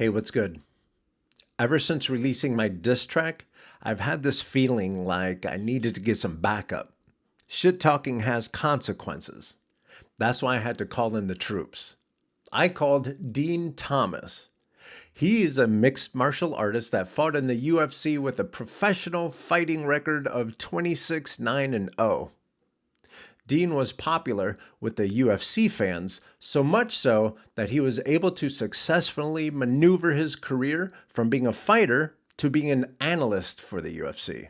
Hey, what's good? Ever since releasing my diss track, I've had this feeling like I needed to get some backup. Shit talking has consequences. That's why I had to call in the troops. I called Dean Thomas. He is a mixed martial artist that fought in the UFC with a professional fighting record of 26-9-0. Dean was popular with the UFC fans, so much so that he was able to successfully maneuver his career from being a fighter to being an analyst for the UFC.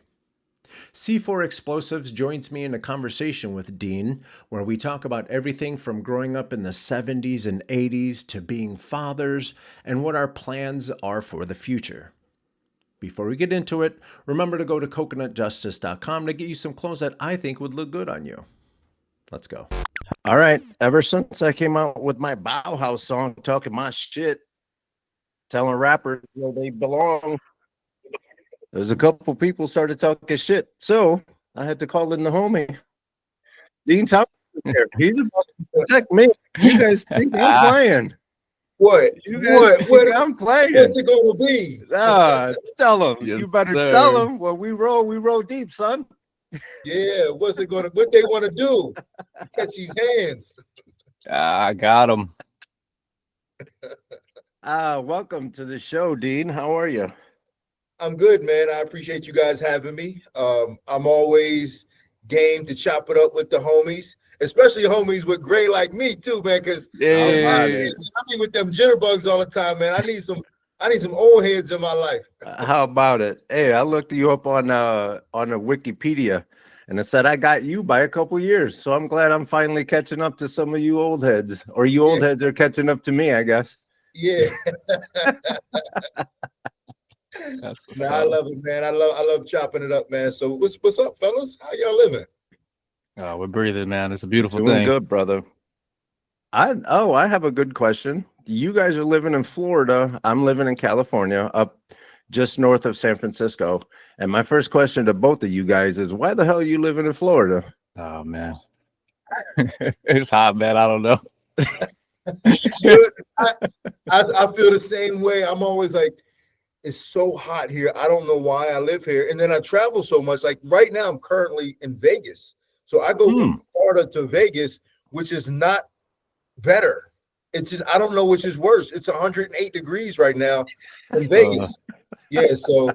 C4 Explosives joins me in a conversation with Dean where we talk about everything from growing up in the 70s and 80s to being fathers and what our plans are for the future. Before we get into it, remember to go to coconutjustice.com to get you some clothes that I think would look good on you. Let's go. All right. Ever since I came out with my Bauhaus song, talking my shit, telling rappers where they belong, there's a couple people started talking shit. So I had to call in the homie, Dean Thomas. He's about to protect me. You guys think I'm playing? What? You guys think I'm playing? What's it gonna be? Tell them. Yes, You better sir. tell them. When we roll deep, son. Yeah, what's it gonna? What they want to do? Catch these hands. I got him. Welcome to the show, Dean. How are you? I'm good, man. I appreciate you guys having me. I'm always game to chop it up with the homies, especially homies with gray like me too, man. Because I be with them jitterbugs all the time, man. I need some old heads in my life. How about it? Hey, I looked you up on a Wikipedia, and it said I got you by a couple years. So I'm glad I'm finally catching up to some of you old heads, or you old heads are catching up to me, I guess. Yeah. That's what's Man, up. I love it, man. I love chopping it up, man. So what's up, fellas? How y'all living? We're breathing, man. It's a beautiful Doing thing. good, brother. I have a good question. You guys are living in Florida. I'm living in California, up just north of San Francisco. And my first question to both of you guys is, why the hell are you living in Florida? Oh man, it's hot, man. I don't know. I feel the same way. I'm always like, it's so hot here. I don't know why I live here. And then I travel so much. Like right now, I'm currently in Vegas. So I go from Florida to Vegas, which is not better. It's just, I don't know which is worse. It's 108 degrees right now in Vegas. Yeah. So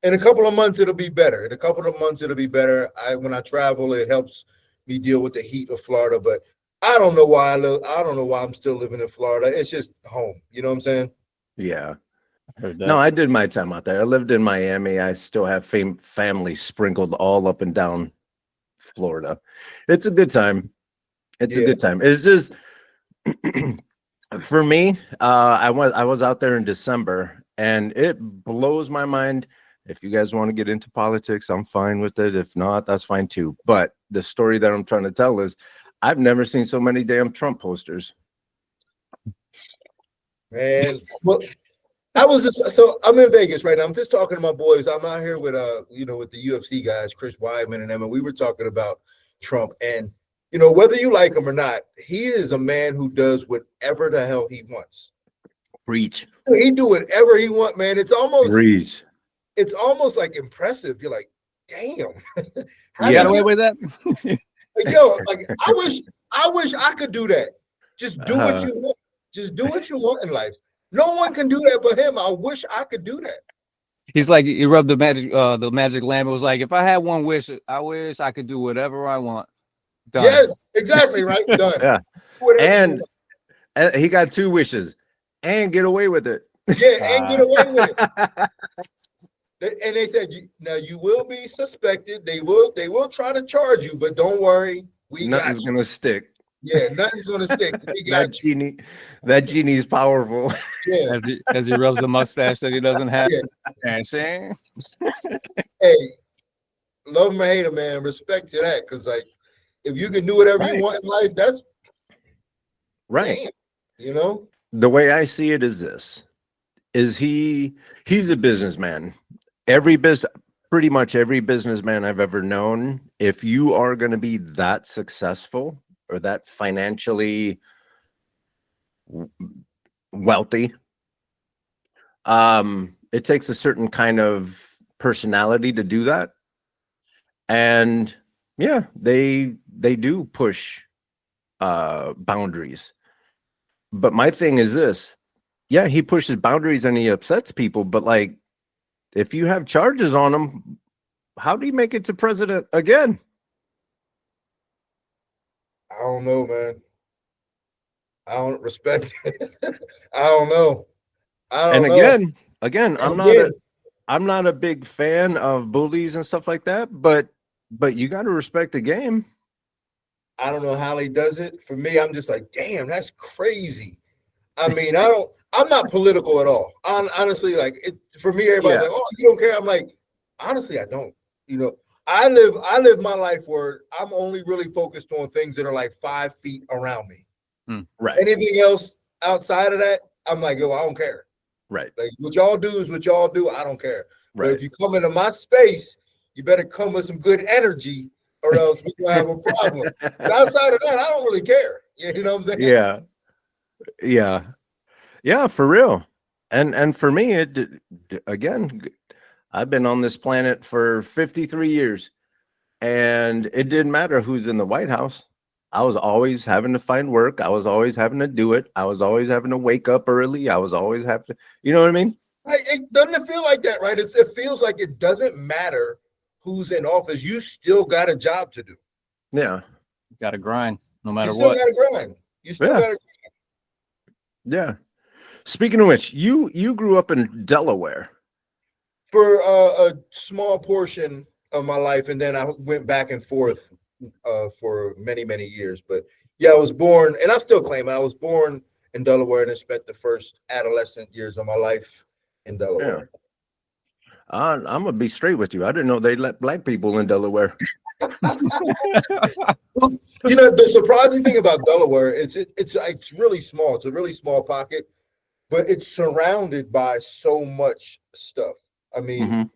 in a couple of months, it'll be better. In a couple of months, it'll be better. When I travel, it helps me deal with the heat of Florida. But I don't know why I don't know why I'm still living in Florida. It's just home. You know what I'm saying? Yeah. Heard that. No, I did my time out there. I lived in Miami. I still have family sprinkled all up and down Florida. It's a good time. It's a good time. It's just for me, I was out there in December, and it blows my mind. If you guys want to get into politics, I'm fine with it. If not, that's fine too. But the story that I'm trying to tell is I've never seen so many damn Trump posters. Man, well, so I'm in Vegas right now. I'm just talking to my boys. I'm out here with with the UFC guys, Chris Weidman and them, and we were talking about Trump. And whether you like him or not, he is a man who does whatever the hell he wants. Reach. He do whatever he wants, man. It's almost Reach. It's almost like impressive. You're like, damn. You got away with that? Like, yo, like I wish I could do that. Just do what you want. Just do what you want in life. No one can do that but him. I wish I could do that. He's like, he rubbed the magic lamp. It was like, if I had one wish, I wish I could do whatever I want. Done. Yes, exactly, right. Done. Yeah. Whatever And he got two wishes and get away with it. Yeah, and get away with it. And they said, now you will be suspected. They will try to charge you, but don't worry. Nothing's gonna stick. Yeah, nothing's gonna stick. That genie's powerful. Yeah. As he rubs the mustache that he doesn't have. Yeah. And Hey, love him or hate him, man. Respect to that, because like if you can do whatever you want in life, that's right. Damn, The way I see it is this: he's a businessman. Pretty much every businessman I've ever known, if you are going to be that successful or that financially wealthy, It takes a certain kind of personality to do that. And yeah, they do push boundaries. But my thing is this. Yeah, he pushes boundaries and he upsets people, but like if you have charges on him, how do you make it to president again? I don't know, man. I don't respect it. I don't know. I And don't know. again, And again, I'm not a big fan of bullies and stuff like that, but you got to respect the game. I don't know how he does it. For me, I'm just like, damn, that's crazy. I mean, I'm not political at all. Honestly, like for me, everybody's Yeah. like, oh, you don't care. I'm like, honestly, I don't. You know, I live my life where I'm only really focused on things that are like 5 feet around me. Right. Anything else outside of that, I'm like, yo, I don't care. Right. Like what y'all do is what y'all do. I don't care. But Right. if you come into my space, you better come with some good energy, or else we gonna have a problem. But outside of that, I don't really care. You know what I'm saying? Yeah. Yeah. Yeah, for real. And for me, again, I've been on this planet for 53 years, and it didn't matter who's in the White House. I was always having to find work. I was always having to do it. I was always having to wake up early. I was always having to, you know what I mean? It doesn't feel like that, right? It feels like it doesn't matter who's in office. You still got a job to do. Yeah. Got to grind no You matter still what. got to grind. You still Yeah. got to. Yeah. Speaking of which, you grew up in Delaware. For a small portion of my life, and then I went back and forth for many, many years. But yeah, I was born, and I still claim it. I was born in Delaware and then spent the first adolescent years of my life in Delaware. I'm gonna be straight with you. I didn't know they let black people in Delaware. You know, the surprising thing about Delaware is it's really small. It's a really small pocket, but it's surrounded by so much stuff. I mean,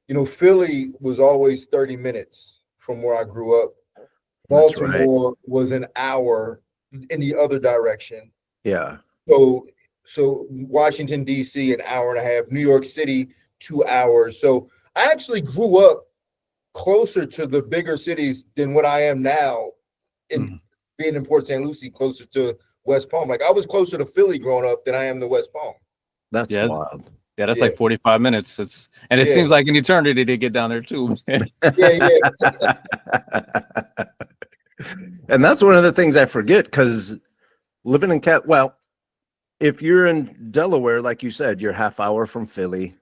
you know, Philly was always 30 minutes from where I grew up. That's right. Baltimore was an hour in the other direction. Yeah. So Washington, D.C., an hour and a half, New York City, 2 hours. So I actually grew up closer to the bigger cities than what I am now in being in Port St. Lucie, closer to West Palm. Like I was closer to Philly growing up than I am to West Palm. That's wild. Yeah, that's like 45 minutes. It seems like an eternity to get down there too. Yeah. And that's one of the things I forget, because living in if you're in Delaware, like you said, you're half hour from Philly.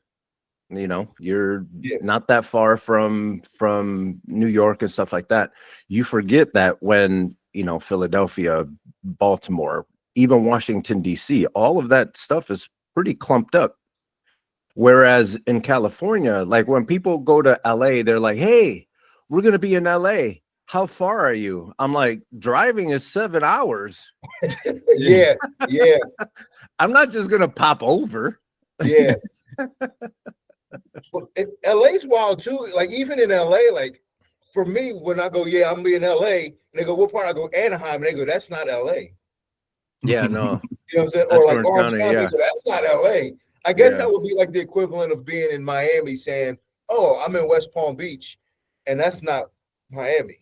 You know, you're not that far from New York and stuff like that. You forget that when, you know, Philadelphia, Baltimore, even Washington, D.C., all of that stuff is pretty clumped up. Whereas in California, like when people go to LA, they're like, hey, we're going to be in LA. How far are you? I'm like, driving is 7 hours. Yeah. I'm not just going to pop over. Yeah. Well, LA's wild too. Like even in LA, like for me, when I go, I'm gonna be in LA, and they go, what part? I go, Anaheim, and they go, that's not LA. Yeah, no. You know what I'm saying? Or like Orange County, yeah. so that's not LA. I guess that would be like the equivalent of being in Miami saying, oh, I'm in West Palm Beach, and that's not Miami.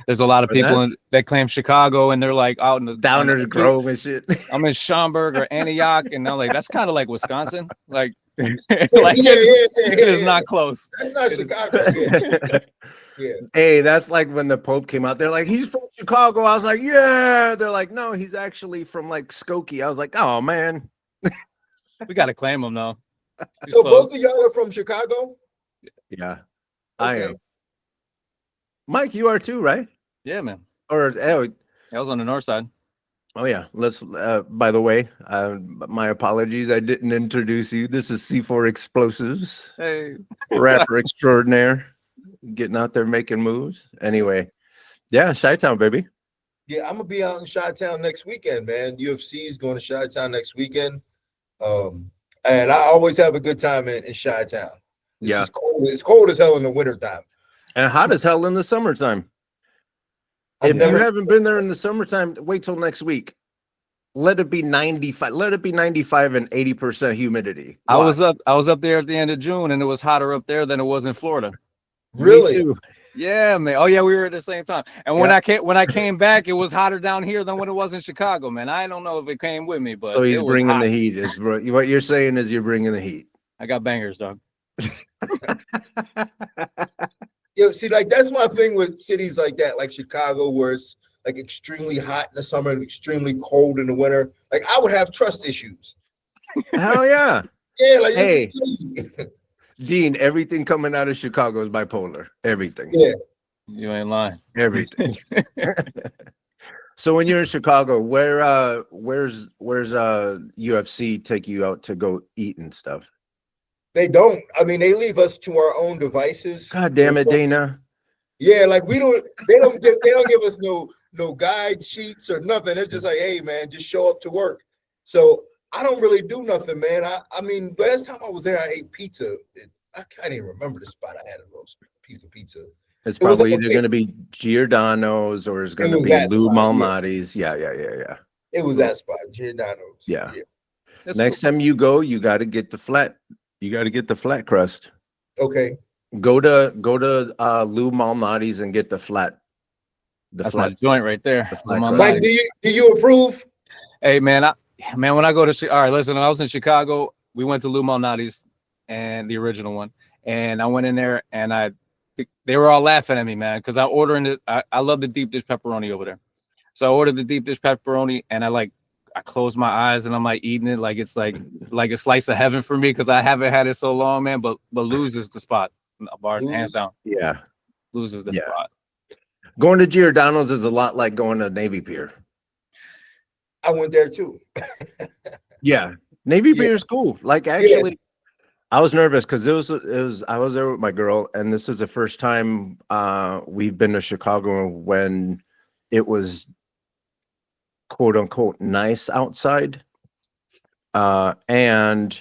There's a lot of people that claim Chicago, and they're like out in the Downers Grove and shit. I'm in Schaumburg or Antioch, and I'm like, that's kind of like Wisconsin. Like, It is not close. That's not Chicago. Yeah. Hey, that's like when the Pope came out. They're like, he's from Chicago. I was like, yeah. They're like, no, he's actually from like Skokie. I was like, oh man. We got to claim him though. So both of y'all are from Chicago? Yeah. Okay. I am. Mike, you are too, right? Yeah, man. Or I was on the north side. Oh yeah. Let's by the way, my apologies. I didn't introduce you. This is C4 Explosives. Hey. Rapper extraordinaire. Getting out there making moves. Anyway. Yeah, Chi-Town, baby. Yeah, I'm gonna be out in Chi-Town next weekend, man. UFC is going to Chi-Town next weekend. And I always have a good time in Chi-Town. It's cold. It's cold as hell in the wintertime. And hot as hell in the summertime. If you haven't been there in the summertime, wait till next week. Let it be 95. Let it be 95 and 80% humidity. I Watch. was up there at the end of June, and it was hotter up there than it was in Florida. Really? Me too. Yeah, man. Oh yeah, we were at the same time. And when Yeah. I came back, it was hotter down here than when it was in Chicago, man. I don't know if it came with me, but So it he's was bringing hot. the heat. What you're saying is you're bringing the heat. I got bangers, dog. Yeah, see, like that's my thing with cities like that, like Chicago, where it's like extremely hot in the summer and extremely cold in the winter. Like I would have trust issues. Hell yeah. Yeah, like Hey. this is crazy. Dean, everything coming out of Chicago is bipolar. Everything. Yeah. You ain't lying. Everything. So when you're in Chicago, where's UFC take you out to go eat and stuff? They don't. I mean, they leave us to our own devices. God damn it, Dana. Yeah, like we don't. They don't give us no guide sheets or nothing. They're just like, hey man, just show up to work. So I don't really do nothing, man. I mean, last time I was there, I ate pizza. I can't even remember the spot I had a roast piece of pizza. It's probably either going to be Giordano's or it's going to be Lou Malnati's. Yeah. It was that spot, Giordano's. Yeah. That's Next time you go, you got to get the flat. You got to get the flat crust. Okay. Go to Lou Malnati's and get the flat. That's my joint right there. Mike, do you approve? Hey man, when I go to all right, listen, when I was in Chicago, we went to Lou Malnati's and the original one, and I went in there and they were all laughing at me, man, because I love the deep dish pepperoni over there. So I ordered the deep dish pepperoni and I closed my eyes and I'm like eating it like it's like a slice of heaven for me because I haven't had it so long, man. But Lou's is the spot, hands down. Yeah, Lou's is the spot. Going to Giordano's is a lot like going to Navy Pier. I went there too. Yeah, Navy Pier is cool. Like actually. I was nervous because it was I was there with my girl, and this is the first time we've been to Chicago when it was quote unquote nice outside, and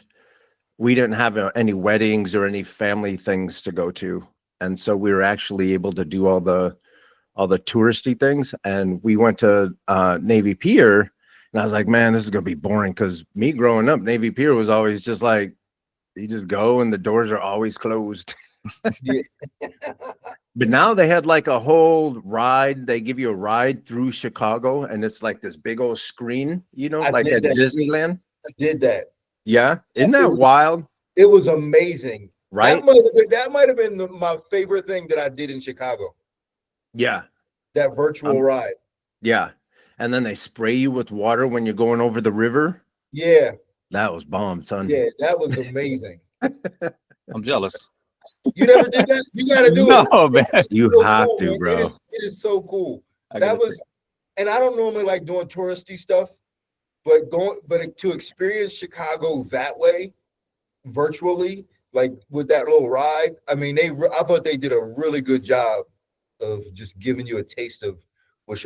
we didn't have any weddings or any family things to go to, and so we were actually able to do all the touristy things. And we went to Navy Pier, and I was like, man, this is gonna be boring because me growing up, Navy Pier was always just like. You just go and the doors are always closed. But now they had like a whole ride. They give you a ride through Chicago, and it's like this big old screen, like at Disneyland. I did that. Yeah. Isn't that wild? It was amazing. Right? That might have been my favorite thing that I did in Chicago. Yeah. That virtual ride. Yeah. And then they spray you with water when you're going over the river. Yeah. That was bomb, son. Yeah, that was amazing. I'm jealous. You never did that? You got to do it. No, man. You have to, man. Bro. It is so cool. And I don't normally like doing touristy stuff, but to experience Chicago that way, virtually, like with that little ride, I mean, I thought they did a really good job of just giving you a taste of what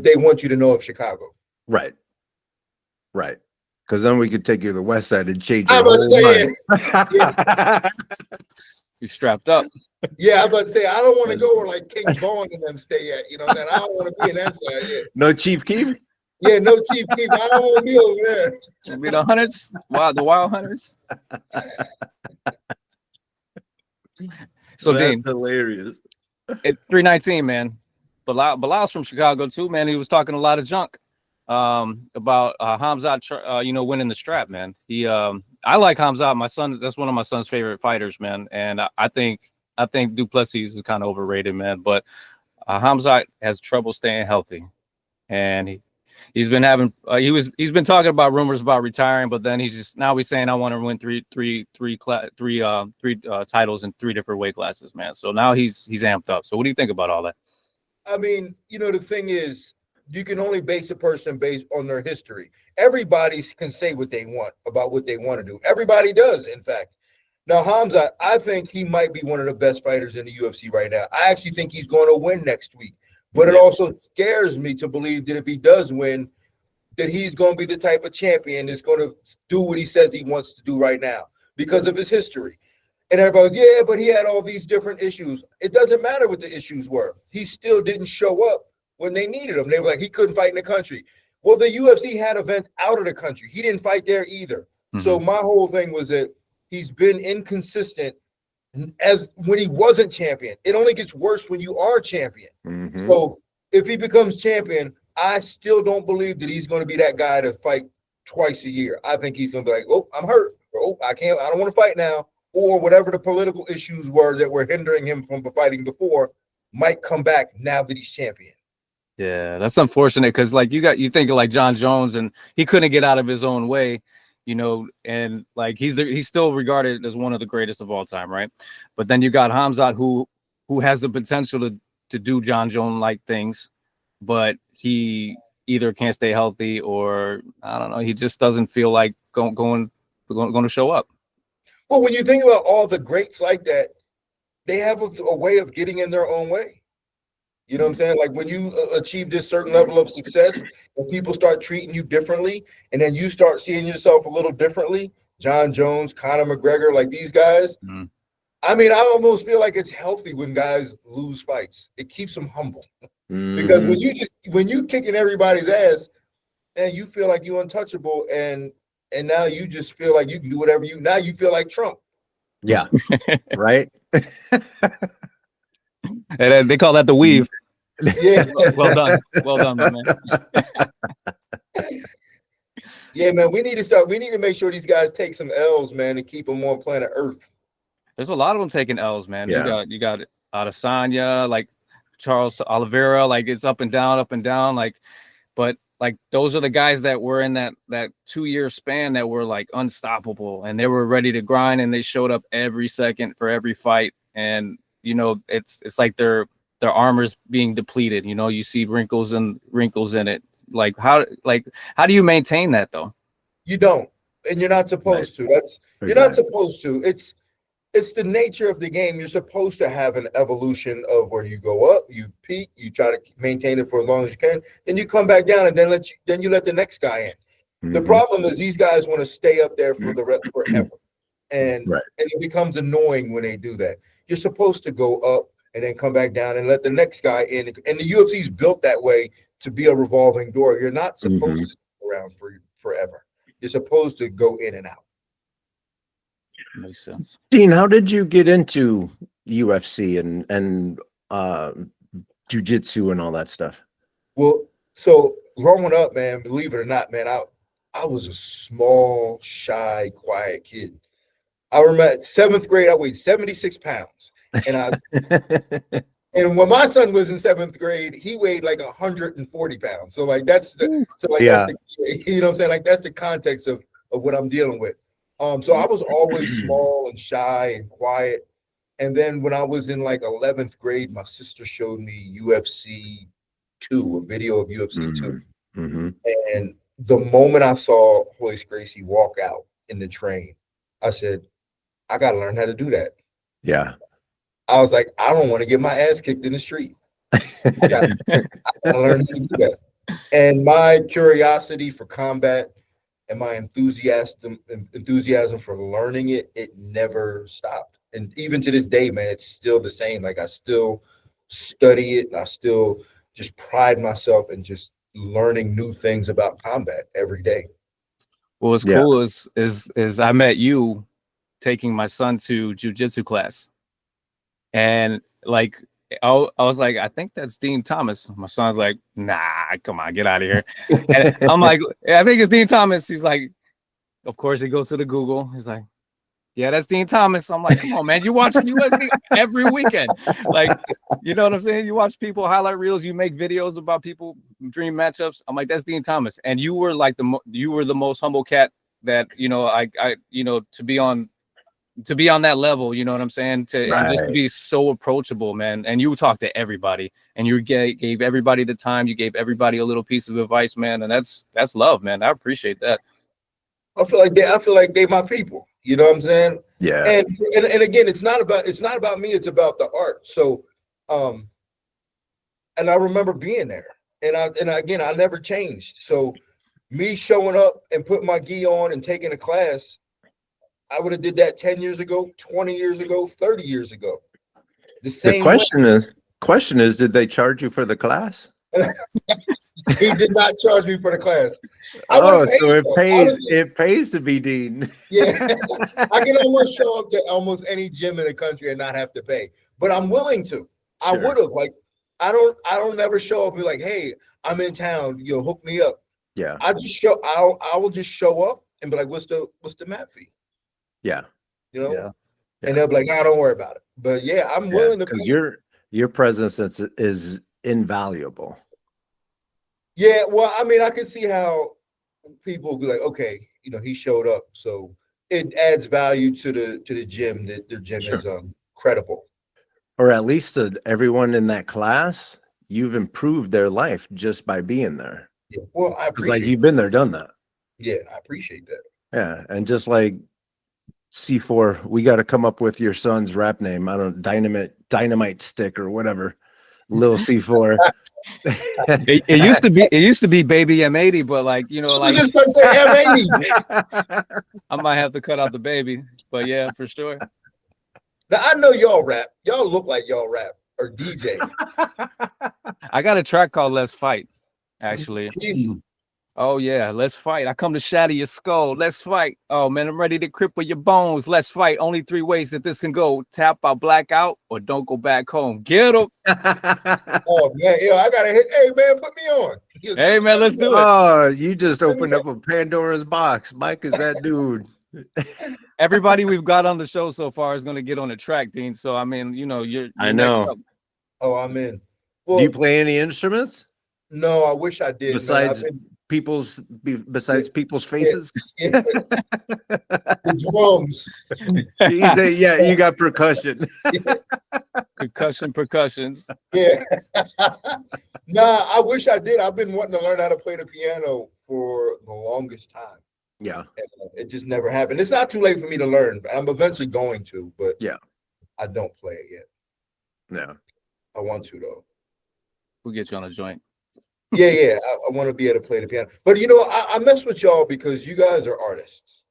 they want you to know of Chicago. Right. Because then we could take you to the west side and change your whole mind. Yeah. You strapped up. Yeah, I'm about to say I don't want to go where like King Vaughn and them stay at. You know what I mean? I don't want to be in that side yet. No Chief Keef? Yeah, no Chief Keef. I don't want to be over there. It'll be the Hunters. Wow, the Wild Hunters. So that's Dean, hilarious. It's 319, man. Bilal's from Chicago too, man. He was talking a lot of junk about Hamzat, winning the strap, man. I like Hamzat. My son, that's one of my son's favorite fighters, man. And I think Duplessis is kind of overrated, man. But Hamzat has trouble staying healthy, and he's been having he's been talking about rumors about retiring, but then he's saying I want to win three titles in 3 different weight classes, man. So now he's amped up. So what do you think about all that? I mean, the thing is, you can only base a person based on their history. Everybody can say what they want about what they want to do. Everybody does, in fact. Now, Hamzat, I think he might be one of the best fighters in the UFC right now. I actually think he's going to win next week. But it also scares me to believe that if he does win, that he's going to be the type of champion that's going to do what he says he wants to do right now because of his history. And everybody, yeah, but he had all these different issues. It doesn't matter what the issues were. He still didn't show up when they needed him. They were like, he couldn't fight in the country. Well, the UFC had events out of the country. He didn't fight there either. So my whole thing was that he's been inconsistent as when he wasn't champion. It only gets worse when you are champion. So if he becomes champion, I still don't believe that he's going to be that guy to fight twice a year. I think he's going to be like, oh, I'm hurt. Or, oh, I don't want to fight now. Or whatever the political issues were that were hindering him from fighting before might come back now that he's champion. Yeah, that's unfortunate because like you think of like John Jones and he couldn't get out of his own way, you know, and like he's still regarded as one of the greatest of all time, right? But then you got Khamzat who has the potential to do John Jones like things, but he either can't stay healthy or I don't know, he just doesn't feel like going to show up. Well, when you think about all the greats like that, they have a way of getting in their own way. You know what I'm saying? Like when you achieve this certain level of success and people start treating you differently and then you start seeing yourself a little differently, John Jones, Conor McGregor, like these guys. I mean, I almost feel like it's healthy when guys lose fights. It keeps them humble. Because when you kicking everybody's ass and you feel like you're untouchable and now you just feel like you can do whatever now you feel like Trump. Yeah. Right. And they call that the weave. Yeah. Well done, my man. Yeah, man, we need to make sure these guys take some L's, man, and keep them on planet Earth. There's a lot of them taking L's, man. Yeah. You got Adesanya, like Charles Oliveira, like it's up and down, like, but like those are the guys that were in that 2-year span that were like unstoppable and they were ready to grind and they showed up every second for every fight. And you know, it's like their armor's being depleted. You know, you see wrinkles in it. Like how do you maintain that though? You don't, and you're not supposed to. You're not supposed to. It's the nature of the game. You're supposed to have an evolution of where you go up, you peak, you try to maintain it for as long as you can, then you come back down, and then you let the next guy in. The problem is these guys want to stay up there for the rest forever, and it becomes annoying when they do that. You're supposed to go up and then come back down and let the next guy in. And the UFC is built that way to be a revolving door. You're not supposed to stick around for forever. You're supposed to go in and out. Makes sense. Dean, how did you get into UFC and jiu-jitsu and all that stuff? Well, so growing up, man, believe it or not, man, I was a small, shy, quiet kid. I remember 7th grade, I weighed 76 pounds. And and when my son was in 7th grade, he weighed like 140 pounds. So like that's the you know what I'm saying? Like that's the context of what I'm dealing with. So I was always small and shy and quiet. And then when I was in like 11th grade, my sister showed me UFC 2, a video of UFC 2. And the moment I saw Royce Gracie walk out in the train, I said, I got to learn how to do that. Yeah. I was like, I don't want to get my ass kicked in the street. I got to learn how to do that. And my curiosity for combat and my enthusiasm for learning it never stopped. And even to this day, man, it's still the same. Like I still study it and I still just pride myself in just learning new things about combat every day. Well, what's cool is I met you taking my son to jiu-jitsu class. And like I was like, I think that's Dean Thomas. My son's like, nah, come on, get out of here. And I'm like, I think it's Dean Thomas. He's like, of course, he goes to the Google. He's like, yeah, that's Dean Thomas. I'm like, come on, man, you watch UFC every weekend. Like, you know what I'm saying? You watch people highlight reels, you make videos about people dream matchups. I'm like, that's Dean Thomas. And you were like you were the most humble cat that, you know, I you know, to be on that level, you know what I'm saying? And just to be so approachable, man. And you talk to everybody and you gave everybody the time, you gave everybody a little piece of advice, man. And that's love, man. I appreciate that. I feel like they my people. You know what I'm saying? Yeah. And again, it's not about me, it's about the art. So and I remember being there. And again, I never changed. So me showing up and putting my gi on and taking a class, I would have did that 10 years ago, 20 years ago, 30 years ago. The same question is, did they charge you for the class? He did not charge me for the class. I Oh, would pay so it for pays. honestly. It pays to be dean. Yeah, I can almost show up to almost any gym in the country and not have to pay, but I'm willing to. I Sure. would have I don't ever show up and be like, hey, I'm in town, hook me up. Yeah. I will just show up and be like, what's the mat fee? Yeah. Yeah. And they'll be like, no, don't worry about it. But yeah, I'm willing to because pay. your presence is invaluable. Yeah, well, I mean, I can see how people will be like, okay, he showed up, so it adds value to the gym that the gym Sure. is credible. Or at least to everyone in that class, you've improved their life just by being there. Yeah, well, I Because like appreciate you've been there, done that. Yeah, I appreciate that. Yeah, and just like C4, we got to come up with your son's rap name. I don't dynamite stick or whatever. Lil C4. It used to be Baby M80, but like I like was just gonna say M80. I might have to cut out the baby, but yeah, for sure. Now I know y'all rap. Y'all look like y'all rap or DJ. I got a track called Let's Fight, actually. Oh yeah, let's fight. I come to shatter your skull. Let's fight. Oh man, I'm ready to cripple your bones. Let's fight. Only 3 ways that this can go: tap out, black out, or don't go back home. Get him. Oh man, I gotta hit. Hey man, put me on. Hey man, let's do it. Oh, you just opened up a Pandora's box. Mike is that dude. Everybody we've got on the show so far is going to get on the track, Dean. So I mean, you're I know. next up. Oh, I'm in. Well, Do you play any instruments no, I wish I did. besides man. people's faces? Yeah. The drums. You got percussion. Percussions. Yeah. Nah, I wish I did. I've been wanting to learn how to play the piano for the longest time. Yeah. And it just never happened. It's not too late for me to learn. I'm eventually going to, but yeah, I don't play it yet. No. I want to though. We'll get you on a joint. Yeah. I want to be able to play the piano. But I mess with y'all because you guys are artists.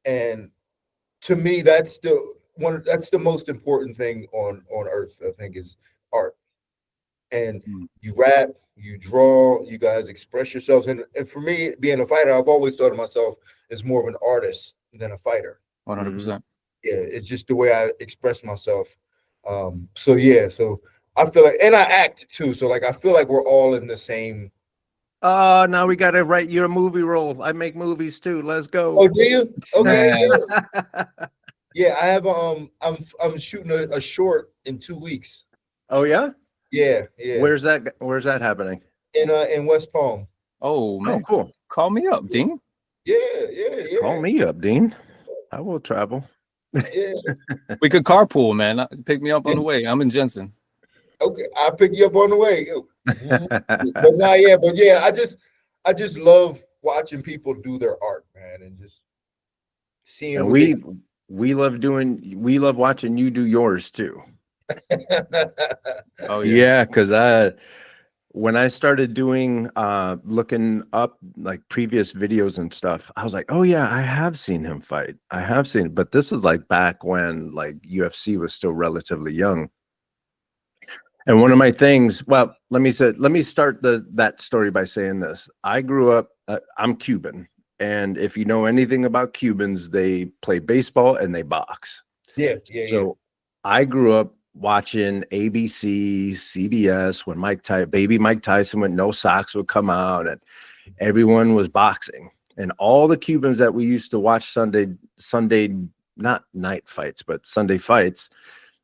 And to me, that's the most important thing on earth, I think, is art. And you rap, you draw, you guys express yourselves. And for me, being a fighter, I've always thought of myself as more of an artist than a fighter. 100%. Yeah, it's just the way I express myself. So I feel like, and I act too. So like, I feel like we're all in the same. Now we got to write your movie role. I make movies too. Let's go. Oh, do you? Okay. Yeah, I have. I'm shooting a short in 2 weeks. Oh yeah. Yeah. Where's that happening? In West Palm. Oh man, Oh, cool. Call me up, Dean. Yeah. Call me up, Dean. I will travel. Yeah. We could carpool, man. Pick me up on the way. I'm in Jensen. Okay, I'll pick you up on the way. But I just love watching people do their art, man, and just seeing. And we love watching you do yours too. Oh yeah, because when I started doing looking up like previous videos and stuff, I was like, oh yeah, I have seen him fight. I have seen it, but this is like back when like UFC was still relatively young. And one of my things, well, let me start that story by saying this. I grew up, I'm Cuban, and if you know anything about Cubans, they play baseball and they box. Yeah. So I grew up watching ABC, CBS when baby Mike Tyson, when No Socks would come out, and everyone was boxing. And all the Cubans that we used to watch Sunday, not night fights, but Sunday fights,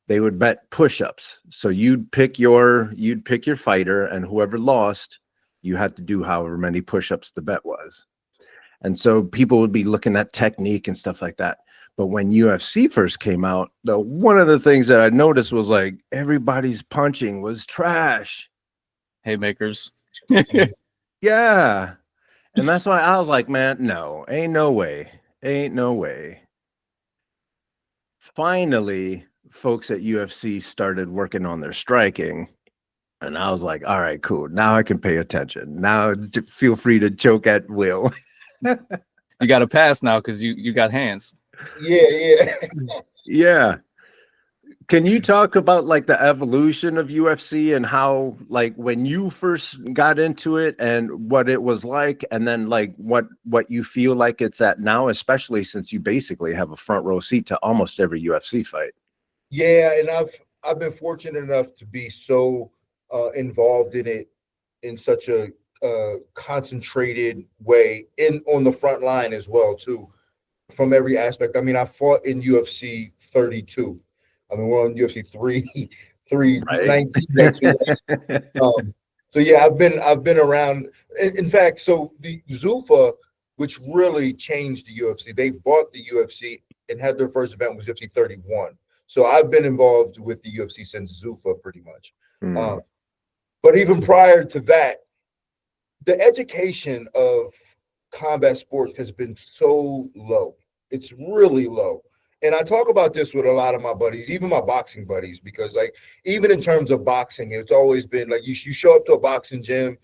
they would bet push-ups. So you'd pick your fighter, and whoever lost, you had to do however many push-ups the bet was. And so people would be looking at technique and stuff like that. But when UFC first came out, one of the things that I noticed was like everybody's punching was trash. Haymakers. Yeah. And that's why I was like, man, no, ain't no way. Finally, folks at UFC started working on their striking. And I was like, all right, cool. Now I can pay attention. Now feel free to choke at will. You got to pass now because you got hands. Yeah. Yeah. Can you talk about like the evolution of UFC and how like when you first got into it and what it was like, and then like what you feel like it's at now, especially since you basically have a front row seat to almost every UFC fight? Yeah, and I've been fortunate enough to be so involved in it in such a concentrated way in on the front line as well too, from every aspect. I mean, I fought in UFC 32. I mean, we're on UFC 319 next week. So yeah, I've been around. In fact, so the Zuffa, which really changed the UFC, they bought the UFC and had their first event was UFC 31. So I've been involved with the UFC since Zuffa pretty much. Mm, But even prior to that, the education of combat sports has been so low. It's really low. And I talk about this with a lot of my buddies, even my boxing buddies, because like even in terms of boxing, it's always been like you show up to a boxing gym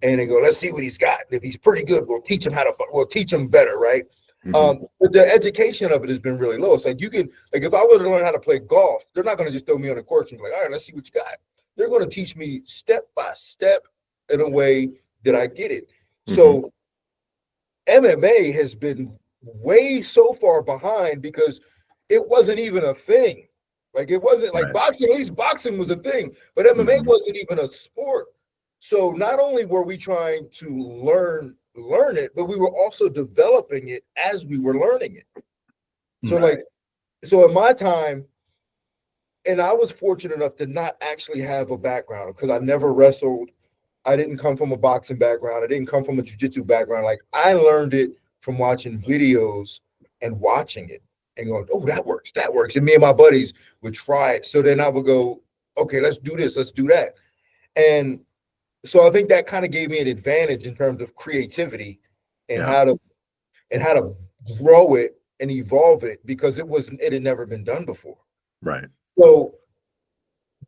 and they go, let's see what he's got. And if he's pretty good, we'll teach him we'll teach him better, right? But the education of it has been really low. It's like you can, like if I were to learn how to play golf, they're not going to just throw me on the course and be like, all right, let's see what you got. They're going to teach me step by step in a way that I get it. So MMA has been way so far behind because it wasn't even a thing. Like it wasn't like boxing, at least boxing was a thing, but MMA wasn't even a sport. So not only were we trying to learn it, but we were also developing it as we were learning it. So so in my time, and I was fortunate enough to not actually have a background because I never wrestled. I didn't come from a boxing background. I didn't come from a jiu-jitsu background. Like I learned it from watching videos and watching it and going, oh, that works. And me and my buddies would try it. So then I would go, okay, let's do this. Let's do that. And so I think that kind of gave me an advantage in terms of creativity and how to grow it and evolve it because it had never been done before. Right. So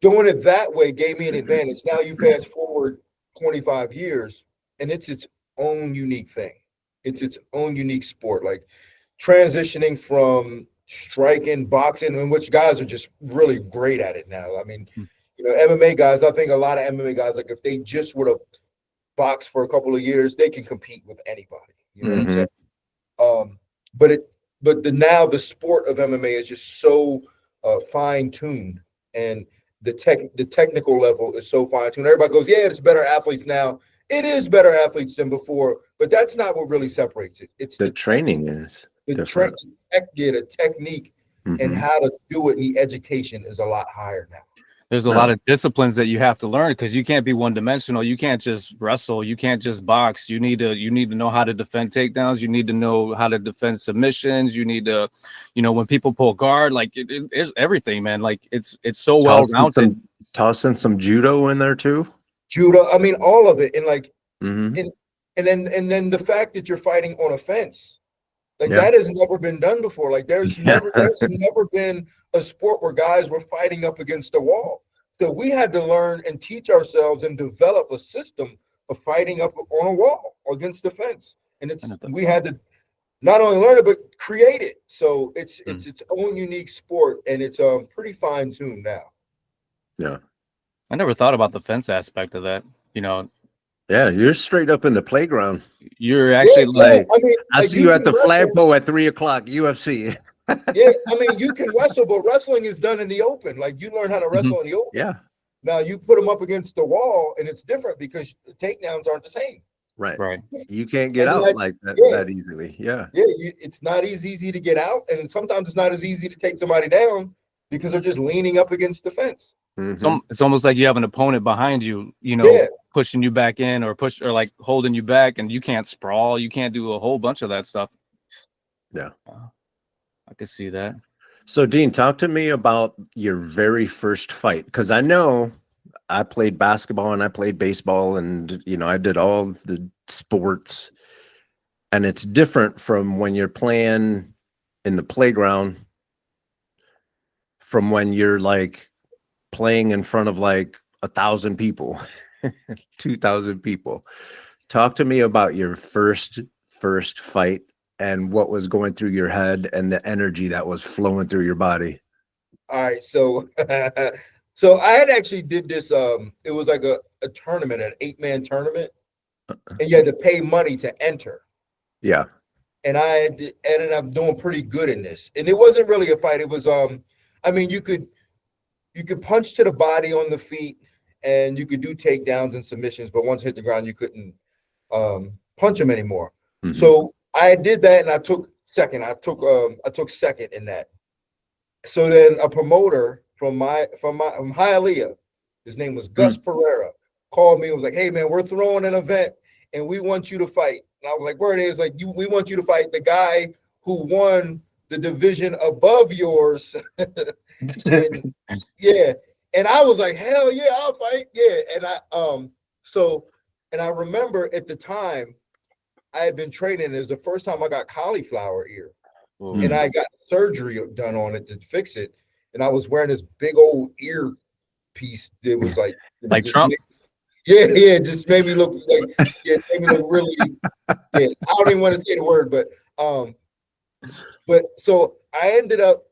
doing it that way gave me an advantage. Now you fast forward 25 years and it's its own unique thing. It's its own unique sport. Like transitioning from striking, boxing, and which guys are just really great at it now. I mean, MMA guys, I think a lot of MMA guys, like if they just would have boxed for a couple of years, they can compete with anybody. You know what I'm saying? But now the sport of MMA is just so fine-tuned and the technical level is so fine-tuned. Everybody goes, yeah, it's better athletes now. It is better athletes than before, but that's not what really separates it. It's the training is different. The technique and how to do it, and the education is a lot higher now. There's a lot of disciplines that you have to learn because you can't be one-dimensional. You can't just wrestle. You can't just box. You need to know how to defend takedowns. You need to know how to defend submissions. You need to, when people pull guard, like it's everything, man. Like it's so well-rounded. Toss in some judo in there too. Judo, I mean, all of it, and like, and then the fact that you're fighting on a fence. Like that has never been done before. Like there's never been a sport where guys were fighting up against a wall. So we had to learn and teach ourselves and develop a system of fighting up on a wall against the fence. And we had to not only learn it but create it. So it's its own unique sport, and it's pretty fine tuned now. Yeah, I never thought about the fence aspect of that. Yeah, you're straight up in the playground. You're actually I see you at the flagpole at 3:00 UFC. Yeah, I mean, you can wrestle, but wrestling is done in the open. Like you learn how to wrestle in the open. Yeah. Now you put them up against the wall, and it's different because the takedowns aren't the same. Right. You can't get out like that that easily. Yeah. Yeah, it's not as easy to get out, and sometimes it's not as easy to take somebody down because they're just leaning up against the fence. It's almost like you have an opponent behind you, pushing you back in or like holding you back, and you can't sprawl. You can't do a whole bunch of that stuff. Yeah. I could see that. So, Dean, talk to me about your very first fight, because I know I played basketball and I played baseball, and I did all the sports, and it's different from when you're playing in the playground from when you're like playing in front of like 1,000 people, 2,000 people. Talk to me about your first fight and what was going through your head and the energy that was flowing through your body. All right, so so I had actually did this. It was like a tournament, an 8-man tournament, and you had to pay money to enter. Yeah. And I ended up doing pretty good in this. And it wasn't really a fight. It was I mean, you could punch to the body on the feet, and you could do takedowns and submissions, but once hit the ground, you couldn't punch him anymore. Mhm. So I did that, and I took second. I took second in that. So then a promoter from Hialeah, his name was Gus Pereira, called me and was like, "Hey man, we're throwing an event and we want you to fight." And I was like, "Where it is?" Like, we want you to fight the guy who won the division above yours. And yeah. And I was like, "Hell yeah, I'll fight." Yeah. And I remember at the time I had been training. It was the first time I got cauliflower ear. And I got surgery done on it to fix it. And I was wearing this big old ear piece that was like Trump. Just made me look like made me look really I don't even want to say the word, but so I ended up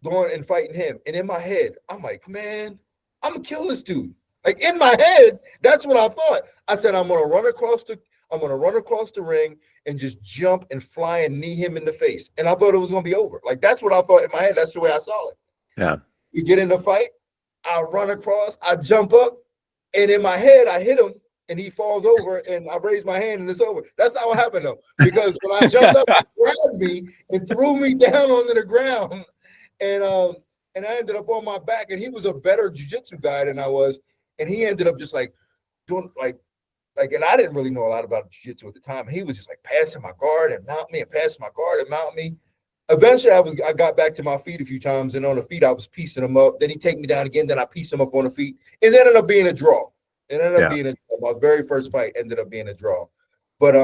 going and fighting him. And in my head, I'm like, man, I'm gonna kill this dude. Like in my head, that's what I thought. I said, I'm gonna run across the ring and just jump and fly and knee him in the face. And I thought it was gonna be over. Like that's what I thought in my head. That's the way I saw it. Yeah. We get in the fight, I run across, I jump up, and in my head, I hit him and he falls over, and I raise my hand and it's over. That's not what happened though. Because when I jumped up, he grabbed me and threw me down onto the ground. And I ended up on my back, and he was a better jiu-jitsu guy than I was. And he ended up just like doing like, and I didn't really know a lot about jiu-jitsu at the time. He was just like passing my guard and mount me and passing my guard and mount me. Eventually, I got back to my feet a few times, and on the feet, I was piecing him up. Then he take me down again. Then I piece him up on the feet. It ended up being a draw. My very first fight ended up being a draw. But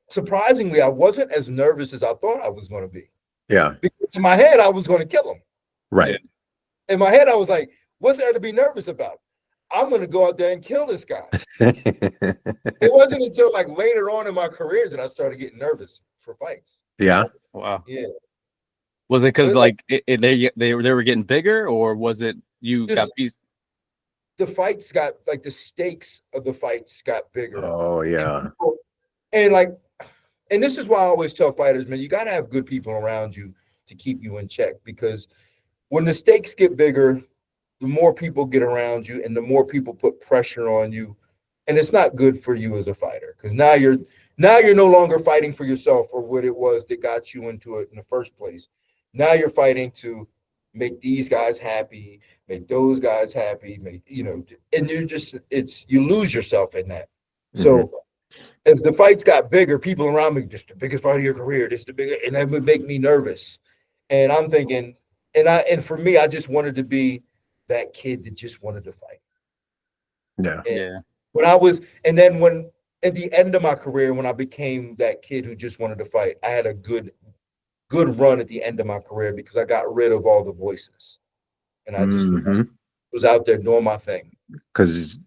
surprisingly, I wasn't as nervous as I thought I was going to be. Yeah. Because in my head, I was going to kill him. Right. In my head, I was like, what's there to be nervous about? I'm going to go out there and kill this guy. It wasn't until like later on in my career that I started getting nervous for fights. Yeah. Wow. Yeah. Was it because like they were getting bigger, or was it you got pieced? The fights got like the stakes of the fights got bigger. Oh yeah. And this is why I always tell fighters, man, you got to have good people around you to keep you in check, because when the stakes get bigger, the more people get around you and the more people put pressure on you, and it's not good for you as a fighter, because now you're no longer fighting for yourself or what it was that got you into it in the first place. Now you're fighting to make these guys happy, make those guys happy, and you lose yourself in that. So as the fights got bigger, people around me, just the biggest fight of your career, and that would make me nervous. And I'm thinking, and for me, I just wanted to be that kid that just wanted to fight. Yeah. And then when at the end of my career, when I became that kid who just wanted to fight, I had a good run at the end of my career because I got rid of all the voices, and I just was out there doing my thing. Because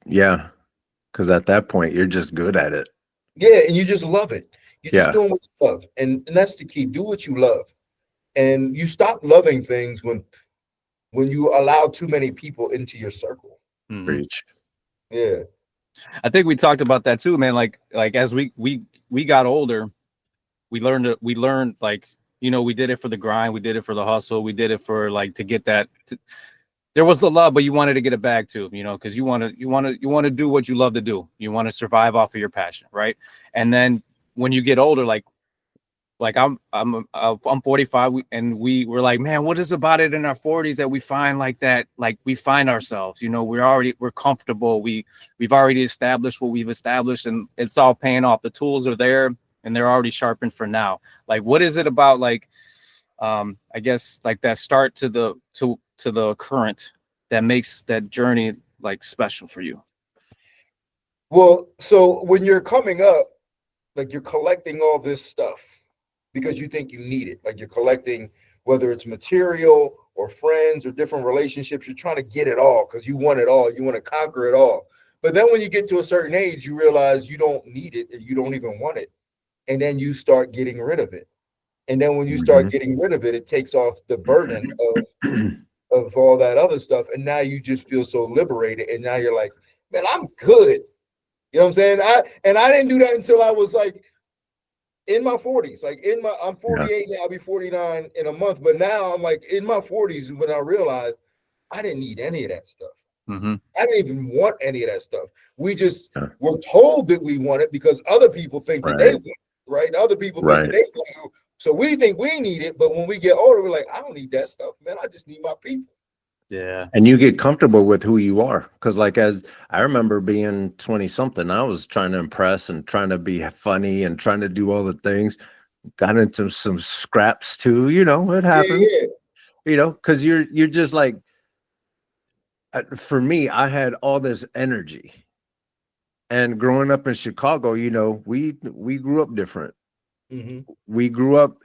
at that point you're just good at it. Yeah, and you just love it. You're just doing what you love, and that's the key. Do what you love, and you stop loving things when you allow too many people into your circle. Preach. Yeah, I think we talked about that too, man. Like as we got older, we learned like, we did it for the grind, we did it for the hustle, we did it for like to get that. There was the love, but you wanted to get it back too, because you want to do what you love to do. You want to survive off of your passion, right? And then when you get older, like I'm 45, and we were like, man, what is about it in our 40s that we find like that? Like we find ourselves, we're comfortable. We've already established what we've established, and it's all paying off. The tools are there and they're already sharpened for now. Like, what is it about, like, I guess like that start to the current that makes that journey like special for you? Well, so when you're coming up, like you're collecting all this stuff because you think you need it. Like you're collecting, whether it's material or friends or different relationships, you're trying to get it all because you want it all. You want to conquer it all. But then when you get to a certain age, you realize you don't need it and you don't even want it. And then you start getting rid of it. And then when you start getting rid of it, it takes off the burden of all that other stuff. And now you just feel so liberated. And now you're like, man, I'm good. You know what I'm saying? I didn't do that until I was like in my 40s. Like I'm 48 now, I'll be 49 in a month. But now I'm like in my 40s when I realized I didn't need any of that stuff. Mm-hmm. I didn't even want any of that stuff. We just were told that we want it because other people think that they want it, right? Other people think that they want it. So we think we need it, but when we get older, we're like, I don't need that stuff, man. I just need my people. Yeah. And you get comfortable with who you are. Because like as I remember being 20 something, I was trying to impress and trying to be funny and trying to do all the things. Got into some scraps too, you know, it happens. Yeah. You know, because you're just like, for me, I had all this energy. And growing up in Chicago, you know, we grew up different. Mm-hmm. We grew up,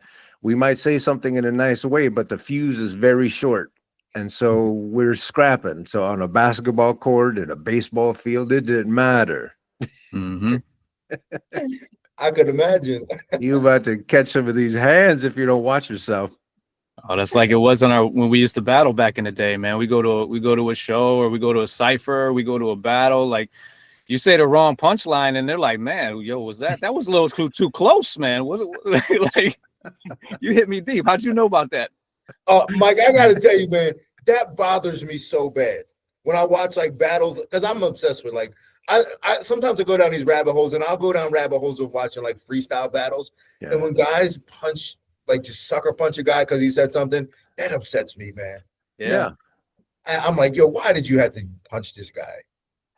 we might say something in a nice way, but the fuse is very short. And so we're scrapping. So on a basketball court and a baseball field, it didn't matter. Mm-hmm. I could imagine. You about to catch some of these hands if you don't watch yourself. Oh, that's like it was when we used to battle back in the day, man. We go to a show or we go to a cipher, we go to a battle. Like you say the wrong punchline, and they're like, "Man, yo, was that was a little too close, man." Like you hit me deep. How'd you know about that? Mike, I gotta tell you, man, that bothers me so bad when I watch like battles because I'm obsessed with like I sometimes I go down these rabbit holes and I'll go down rabbit holes of watching like freestyle battles. Yeah. And when guys punch, like just sucker punch a guy because he said something, that upsets me, man. Yeah. I'm like, yo, why did you have to punch this guy?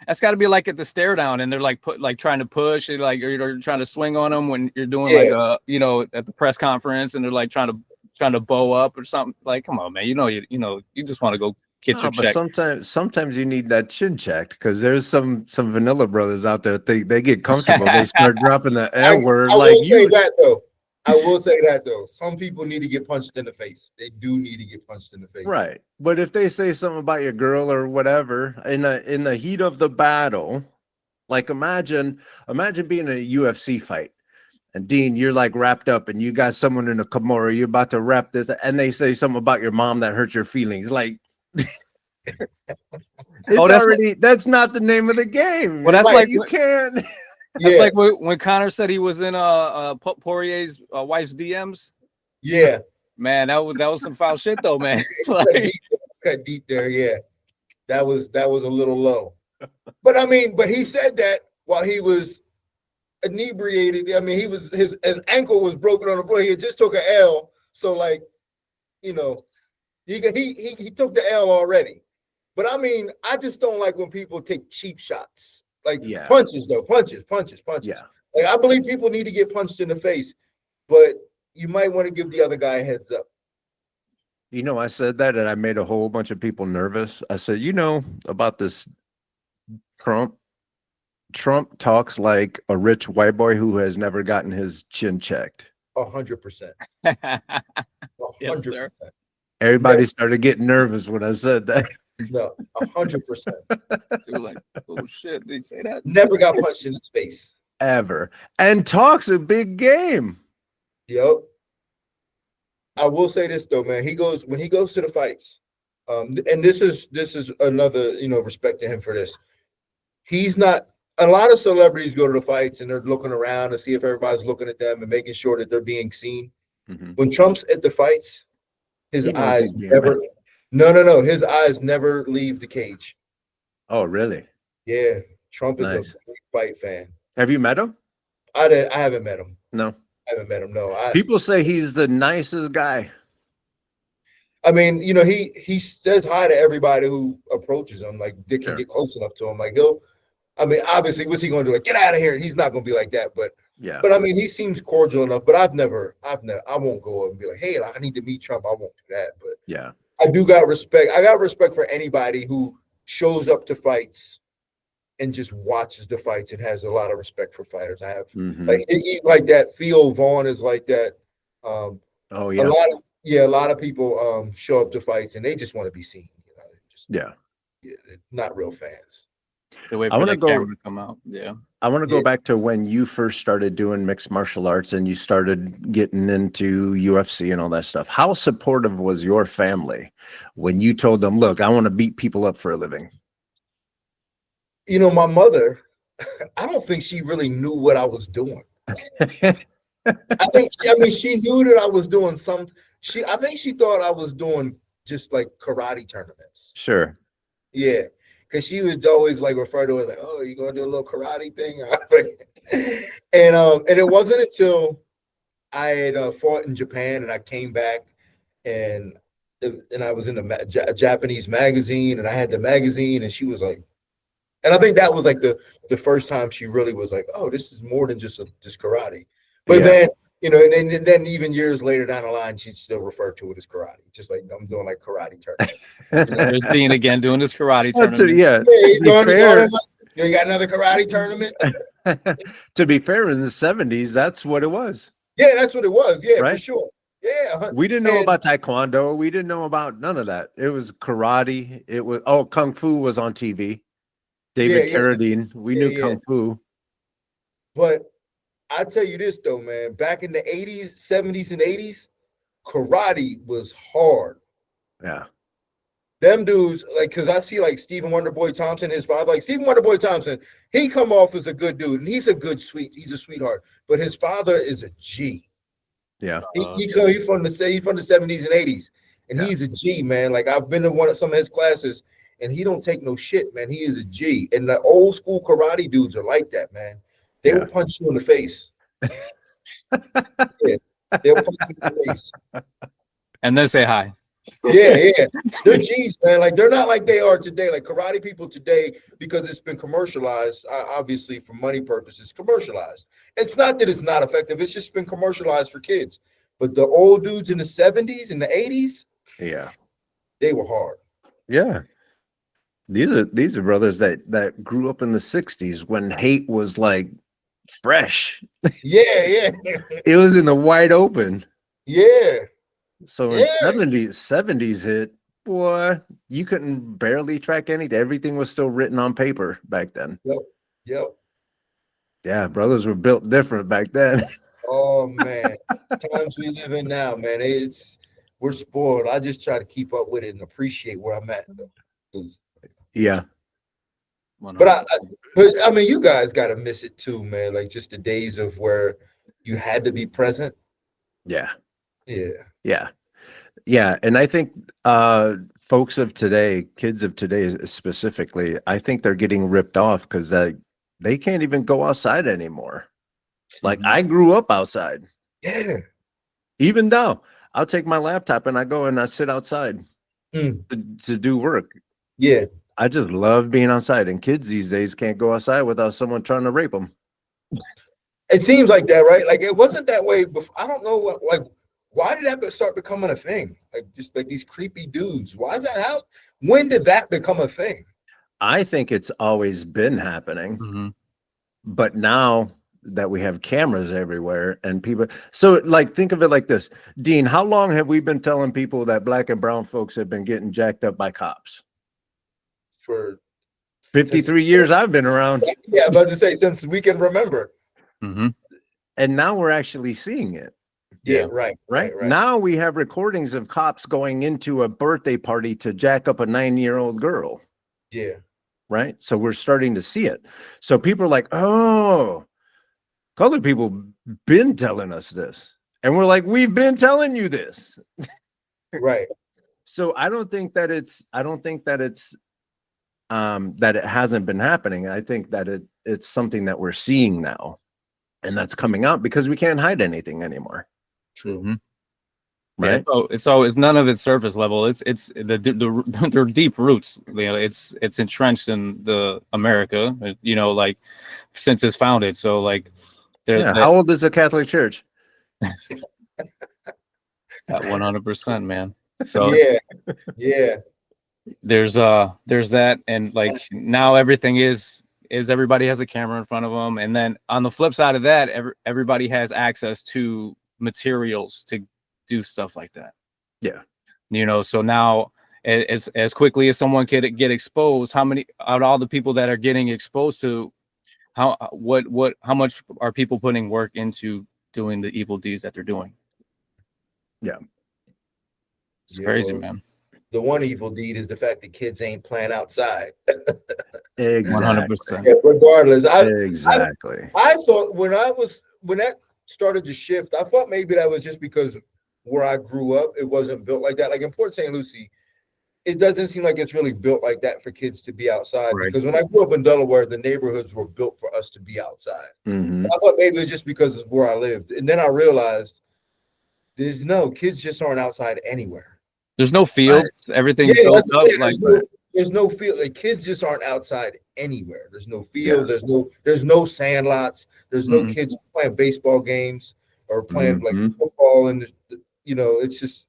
That's got to be like at the stare down, and they're like trying to push, and like you're trying to swing on them when you're doing like a at the press conference, and they're like trying to bow up or something. Like, come on, man, you just want to go get your check. Sometimes you need that chin checked because there's some vanilla brothers out there. They get comfortable, they start dropping the N word. I will say that though. Some people need to get punched in the face. They do need to get punched in the face. Right. But if they say something about your girl or whatever in the heat of the battle, like imagine being in a UFC fight and Dean, you're like wrapped up and you got someone in a Kimura, you're about to wrap this, and they say something about your mom that hurt your feelings. Like that's not the name of the game. Well, that's like you can't. That's like when Connor said he was in Poirier's wife's DMs. Yeah, man, that was some foul shit though, man. Cut deep there. Yeah, that was a little low. But I mean, he said that while he was inebriated. I mean, his ankle was broken on the floor. He had just took an L, so like, he took the L already. But I mean, I just don't like when people take cheap shots. Like punches, though. Punches. Yeah. Like I believe people need to get punched in the face, but you might want to give the other guy a heads up. I said that and I made a whole bunch of people nervous. I said, about this Trump talks like a rich white boy who has never gotten his chin checked. 100%. 100%. Everybody started getting nervous when I said that. No, 100%. Like, oh shit, did he say that? Never got punched in the face. Ever. And talks a big game. Yep. I will say this though, man. When he goes to the fights, and this is another, respect to him for this. He's not. A lot of celebrities go to the fights and they're looking around to see if everybody's looking at them and making sure that they're being seen. Mm-hmm. When Trump's at the fights, his eyes never. No. His eyes never leave the cage. Oh, really? Yeah. Trump is a big fight fan. Have you met him? I haven't met him. No. I haven't met him. No. People say he's the nicest guy. I mean, he says hi to everybody who approaches him. Like they can get close enough to him. Like obviously, what's he going to do? Like, get out of here. He's not going to be like that. But yeah. But I mean, he seems cordial enough. But I won't go up and be like, hey, I need to meet Trump. I won't do that. But yeah. I do got respect. I got respect for anybody who shows up to fights and just watches the fights and has a lot of respect for fighters. I have like he's like that. Theo Vaughn is like that. A lot of people show up to fights and they just want to be seen. Not real fans. To wait I for want to that camera go. to come out. Yeah. I want to Yeah. go back to when you first started doing mixed martial arts and you started getting into UFC and all that stuff. How supportive was your family when you told them, "Look, I want to beat people up for a living"? You know, my mother, I don't think she really knew what I was doing. I mean, she knew that I was doing some. I think she thought I was doing just like karate tournaments. Sure. Yeah, because she would always like refer to it like, "Oh, you gonna do a little karate thing?" I was like, and it wasn't until I had fought in Japan and I came back and I was in a Japanese magazine and I had the magazine and she was like, and I think that was like the first time she really was like, "Oh, this is more than just karate." But Yeah. then, you know, and then even years later down the line, she'd still refer to it as karate, just like I'm doing like karate tournaments. There's Dean again doing this karate Well, tournament. yeah. Yeah, To be fair, you got another karate tournament? to be fair, in the 70s, that's what it was, Yeah, that's what it was. Yeah, for right? sure. Yeah. We didn't know And about taekwondo. We didn't know about none of that. It was karate. It was kung fu was on TV. yeah, David yeah, Carradine. We knew yeah. kung fu. But I tell you this though, man, back in the 80s, 70s, and 80s, karate was hard. Yeah. Them dudes, like, because I see like Stephen Wonderboy Thompson, his father, like Stephen Wonderboy Thompson, he come off as a good dude, and he's a sweetheart. But his father is a G. Yeah. He from the 70s and 80s, and Yeah. he's a G, man. Like I've been to some of his classes, and he don't take no shit, man. He is a G. And the old school karate dudes are like that, man. They will punch you in the face. Yeah, they'll punch you in the face. And then say hi. Yeah. They're G's, man. Like they're not like they are today. Like karate people today, because it's been commercialized, obviously for money purposes, commercialized. It's not that it's not effective. It's just been commercialized for kids. But the old dudes in the 70s and the 80s, Yeah. they were hard. Yeah. These are brothers that grew up in the 60s when hate was like fresh. Yeah. It was in the wide open. Yeah. So in 70s hit, boy, you couldn't barely track anything. Everything was still written on paper back then. Yep. Yeah, brothers were built different back then. Oh man. Times we live in now, man. We're spoiled. I just try to keep up with it and appreciate where I'm at though. Yeah. But I mean, you guys gotta miss it too, man. Like just the days of where you had to be present. Yeah. Yeah. And I think folks of today, kids of today specifically, I think they're getting ripped off because they can't even go outside anymore. Like I grew up outside. Yeah. Even though I'll take my laptop and I go and I sit outside to do work. Yeah. I just love being outside, and kids these days can't go outside without someone trying to rape them. It seems like that, right? Like it wasn't that way before. I don't know what, like, why did that start becoming a thing? Like just like these creepy dudes. Why is that? How? When did that become a thing? I think it's always been happening, but now that we have cameras everywhere and people, so like think of it like this, Dean. How long have we been telling people that black and brown folks have been getting jacked up by cops? For 53 years I've been around. Yeah, I was about to say since we can remember. And now we're actually seeing it. Yeah, right. Now we have recordings of cops going into a birthday party to jack up a 9-year-old girl. Yeah. Right. So we're starting to see it. So people are like, oh, colored people been telling us this. And we're like, we've been telling you this. Right. So I don't think that it's that it hasn't been happening. I think that it's something that we're seeing now, and that's coming out because we can't hide anything anymore. True. Right. Yeah, so it's none of it's surface level. It's their deep roots. You know, it's entrenched in the America. You know, like since it's founded. So like, how old is the Catholic Church? 100%, man. So yeah. There's that, and like now everything is everybody has a camera in front of them, and then on the flip side of that, everybody has access to materials to do stuff like that. Yeah. You know, so now as quickly as someone could get exposed, how many out of all the people that are getting exposed to how much are people putting work into doing the evil deeds that they're doing? Yeah. It's crazy, man. The one evil deed is the fact that kids ain't playing outside. Exactly. 100%. Yeah, regardless, Exactly. I thought when that started to shift, I thought maybe that was just because where I grew up, it wasn't built like that. Like in Port St. Lucie, it doesn't seem like it's really built like that for kids to be outside. Right. Because when I grew up in Delaware, the neighborhoods were built for us to be outside. Mhm. I thought maybe it was just because of where I lived. And then I realized kids just aren't outside anywhere. There's no fields. Everything's Yeah, built that's what I'm up. saying. There's no field. Like kids just aren't outside anywhere. There's no fields. Yeah. There's no sand lots. There's no kids playing baseball games or playing like football. And it's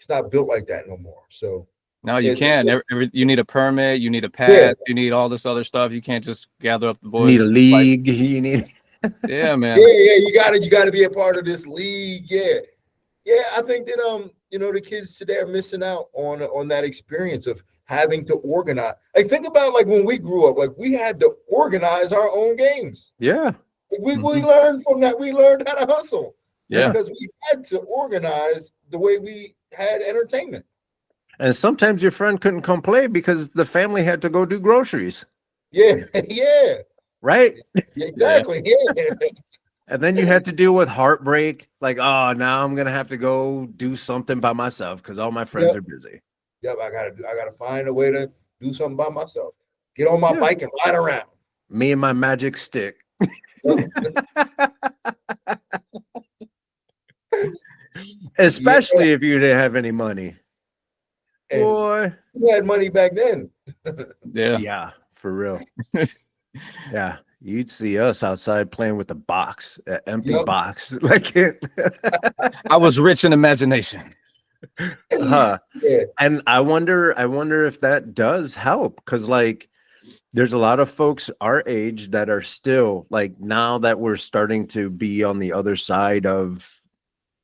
not built like that no more. So no, you can't. You need a permit. You need a pass. Yeah. You need all this other stuff. You can't just gather up the boys. You need a league. You need. Yeah, man. Yeah. You gotta be a part of this league. Yeah. Yeah. I think that the kids today are missing out on that experience of having to organize. Like think about like when we grew up, like we had to organize our own games. Yeah. We learned from that. We learned how to hustle. Yeah. Because we had to organize the way we had entertainment. And sometimes your friend couldn't come play because the family had to go do groceries. Yeah. Yeah. Right? Exactly. Yeah. And then you had to deal with heartbreak. Like, oh, now I'm gonna have to go do something by myself because all my friends are busy. Yep, I gotta find a way to do something by myself. Get on my bike and ride around. Me and my magic stick. Especially if you didn't have any money. And boy, you had money back then. Yeah, for real. Yeah, you'd see us outside playing with the box, an empty box. Like it. I was rich in imagination. Yeah. And I wonder if that does help, because like there's a lot of folks our age that are still like, now that we're starting to be on the other side of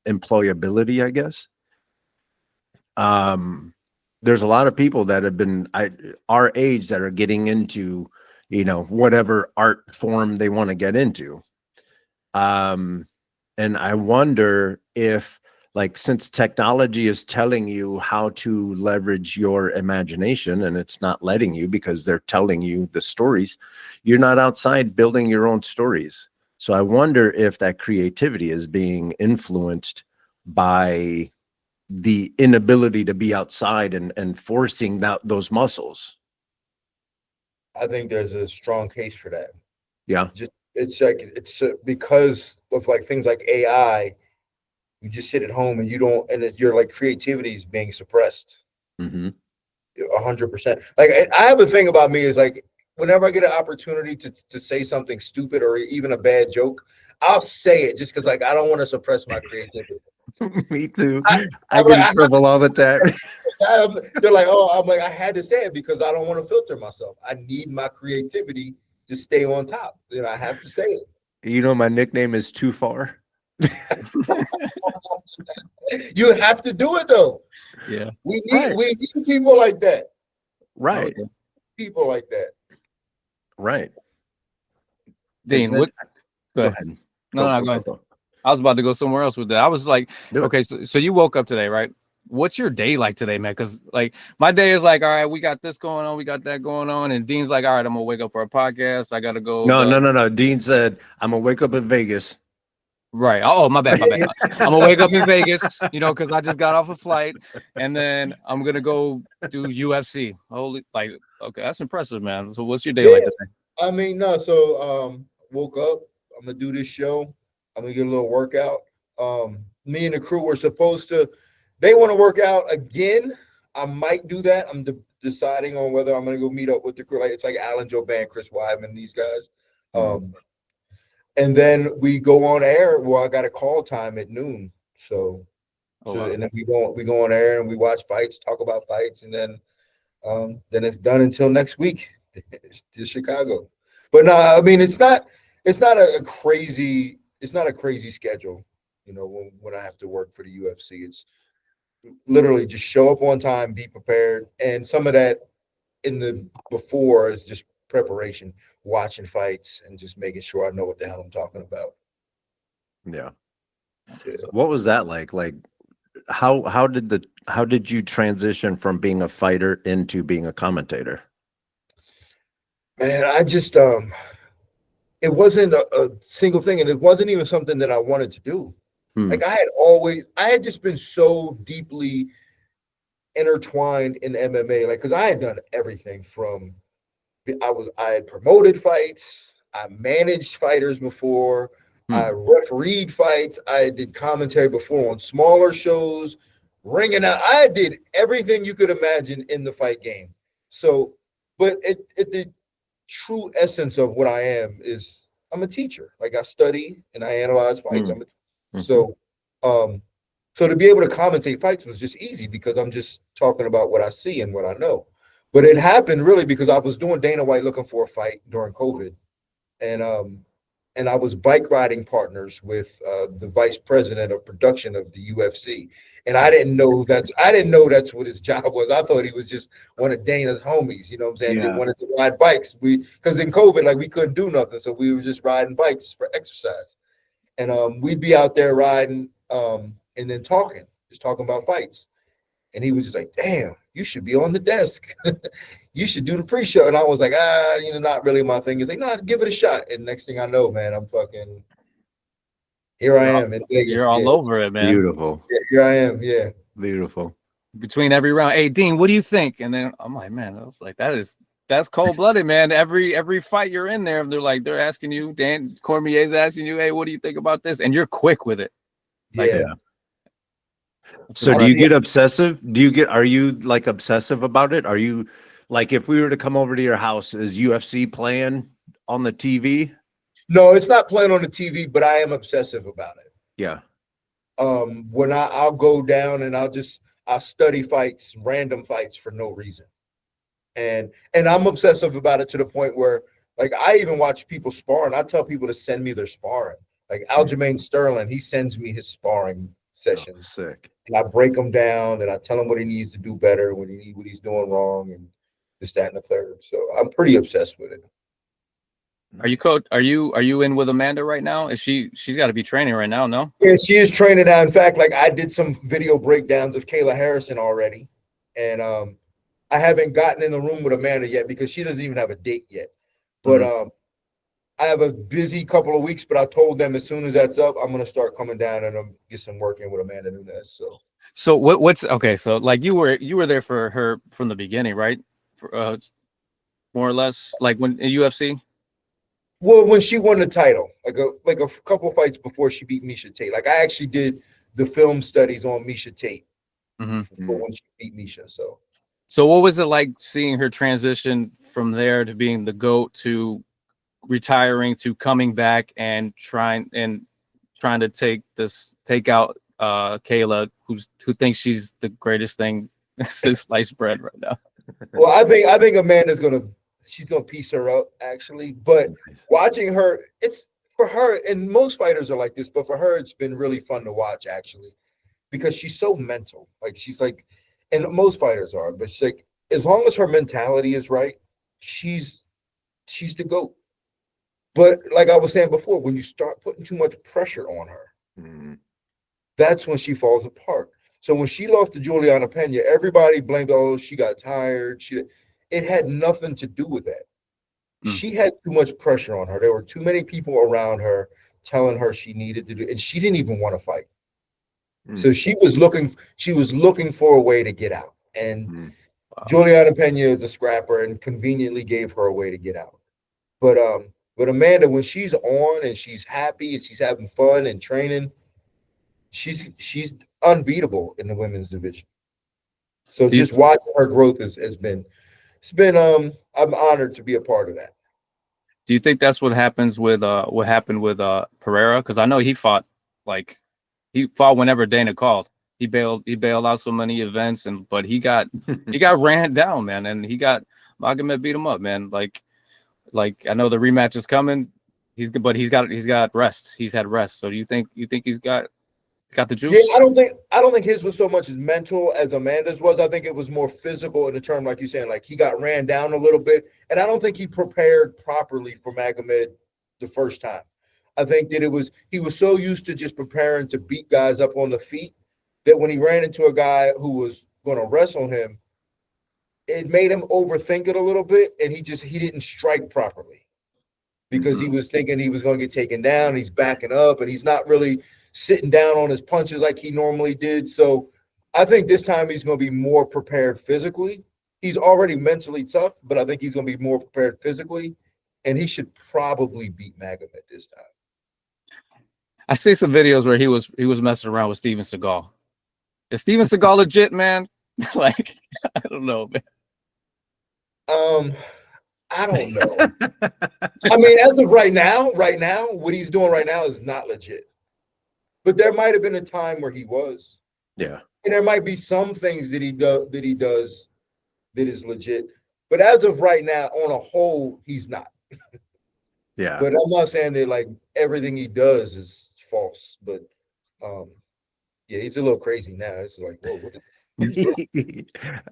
employability, I guess. There's a lot of people that have been our age that are getting into, whatever art form they want to get into. And I wonder if, like, since technology is telling you how to leverage your imagination and it's not letting you because they're telling you the stories, you're not outside building your own stories. So I wonder if that creativity is being influenced by the inability to be outside and forcing those muscles. I think there's a strong case for that. Yeah. It's because of like things like AI. You just sit at home and your like creativity is being suppressed. 100%. Like I have a thing about me is like, whenever I get an opportunity to say something stupid or even a bad joke, I'll say it just because like I don't want to suppress my creativity. Me too. I get in trouble all the time. They're like, oh, I'm like, I had to say it because I don't want to filter myself. I need my creativity to stay on top. I have to say it. My nickname is Too Far. You have to do it though. Yeah. We need people like that. Right. People like that. Right. Dean, go ahead. No, go ahead. I was about to go somewhere else with that. I was like, okay, so you woke up today, right? What's your day like today, man? Because like my day is like, all right, we got this going on, we got that going on, and Dean's like, all right, I'm gonna wake up for a podcast. I gotta go. No. Dean said, I'm gonna wake up in Vegas. Right. Oh, my bad. I'm gonna wake up in Vegas, because I just got off a flight, and then I'm gonna go do UFC. Okay, that's impressive, man. So what's your day like today? I mean, no. So woke up. I'm gonna do this show. I'm gonna get a little workout. Me and the crew were supposed to. They want to work out again. I might do that. I'm deciding on whether I'm gonna go meet up with the crew. Like it's like Alan Joban, Chris Weidman, these guys. And then we go on air. Well, I got a call time at noon. And then we go on air and we watch fights, talk about fights, and then it's done until next week to Chicago. But no, I mean it's not a crazy schedule. When I have to work for the UFC, literally just show up on time, be prepared, and some of that in the before is just preparation, watching fights, and just making sure I know what the hell I'm talking about. Yeah. Yeah. What was that like? Like how did you transition from being a fighter into being a commentator? Man, I just it wasn't a single thing, and it wasn't even something that I wanted to do. Hmm. Like I had just been so deeply intertwined in MMA, like because I had done everything from I had promoted fights, I managed fighters before, I Hmm. refereed fights, I did commentary before on smaller shows, ringing out. I did everything you could imagine in the fight game. So, but the true essence of what I am is I'm a teacher. Like I study and I analyze fights. Hmm. I'm a Hmm. so um so to be able to commentate fights was just easy because I'm just talking about what I see and what I know. But it happened really because I was doing Dana White looking for a fight during COVID, and I was bike riding partners with the vice president of production of the UFC, and I didn't know that's what his job was. I thought he was just one of Dana's homies, you know what I'm saying? They Yeah. wanted to ride bikes. Because in COVID, like we couldn't do nothing, so we were just riding bikes for exercise, and we'd be out there riding and then just talking about fights. And he was just like, damn, you should be on the desk. You should do the pre-show. And I was like, not really my thing. He's like, no, give it a shot. And next thing I know, man, I'm fucking here I am in Vegas. You're all Yeah. over it, man. Beautiful. Yeah, here I am. Yeah. Beautiful. Between every round, hey Dean, what do you think? And then I'm like, man, I was like, that's cold blooded, man. Every fight you're in there, they're asking you, Dan Cormier's asking you, hey, what do you think about this? And you're quick with it. Like, Yeah. So I do you see. get obsessive? Are you like obsessive about it? Are you like, if we were to come over to your house, is UFC playing on the TV? No, it's not playing on the TV, but I am obsessive about it. Yeah. When I'll go down and I'll study fights, random fights for no reason. And I'm obsessive about it to the point where like I even watch people sparring. I tell people to send me their sparring. Like Aljamain Sterling, he sends me his sparring Oh, sessions, sick. and I break him down and I tell him what he needs to do better, what he's doing wrong, and this, that, and the third. So I'm pretty obsessed with it. are you coach? Are you in with Amanda right now? She's got to be training right now? No. Yeah, she is training now. In fact, like I did some video breakdowns of Kayla Harrison already, and I haven't gotten in the room with Amanda yet because she doesn't even have a date yet. But I have a busy couple of weeks, but I told them as soon as that's up, I'm gonna start coming down and get some work in with Amanda Nunes. So what's okay? So like you were there for her from the beginning, right? For, more or less, like when in UFC. Well, when she won the title, like a couple of fights before she beat Misha Tate, like I actually did the film studies on Misha Tate for when she beat Misha. So what was it like seeing her transition from there to being the GOAT to retiring to coming back and trying to take out Kayla, who thinks she's the greatest thing since sliced bread right now? Well, I think Amanda's she's gonna piece her up actually, but watching her, it's for her, and most fighters are like this, but for her, it's been really fun to watch actually, because she's so mental. Like she's like, and most fighters are, but she's like, as long as her mentality is right, she's the GOAT. But like I was saying before, when you start putting too much pressure on her, that's when she falls apart. So when she lost to Juliana Pena, everybody blamed, oh, she got tired. It had nothing to do with that. She had too much pressure on her. There were too many people around her telling her she needed to do, and she didn't even want to fight. So she was looking for a way to get out. And Juliana Pena is a scrapper and conveniently gave her a way to get out. But Amanda, when she's on and she's happy and she's having fun and training, she's unbeatable in the women's division. So just watching her growth has been I'm honored to be a part of that. Do you think that's what happened with Pereira? Because I know he fought whenever Dana called. He bailed out so many events, but he got ran down, man, and Magomed beat him up, man. Like I know the rematch is coming. He's got rest. He's had rest. So do you think he's got Got the Yeah, juice. I don't think his was so much as mental as Amanda's was. I think it was more physical in the term, like you're saying, like he got ran down a little bit, and I don't think he prepared properly for Magomed the first time. I think that he was so used to just preparing to beat guys up on the feet that when he ran into a guy who was going to wrestle him, it made him overthink it a little bit, and he didn't strike properly because he was thinking he was going to get taken down. He's backing up, and he's not really sitting down on his punches like he normally did. So I think this time he's going to be more prepared physically. He's already mentally tough, but I think he's going to be more prepared physically, and he should probably beat Magomed this time. I see some videos where he was messing around with Steven Seagal. Is Steven Seagal legit, man? Like, I don't know, man. I don't know. I mean, as of right now, what he's doing right now is not legit. But there might have been a time where he was. Yeah. And there might be some things that he does that is legit. But as of right now, on a whole, he's not. Yeah. But I'm not saying that like everything he does is false. But yeah, he's a little crazy now. It's like, whoa, what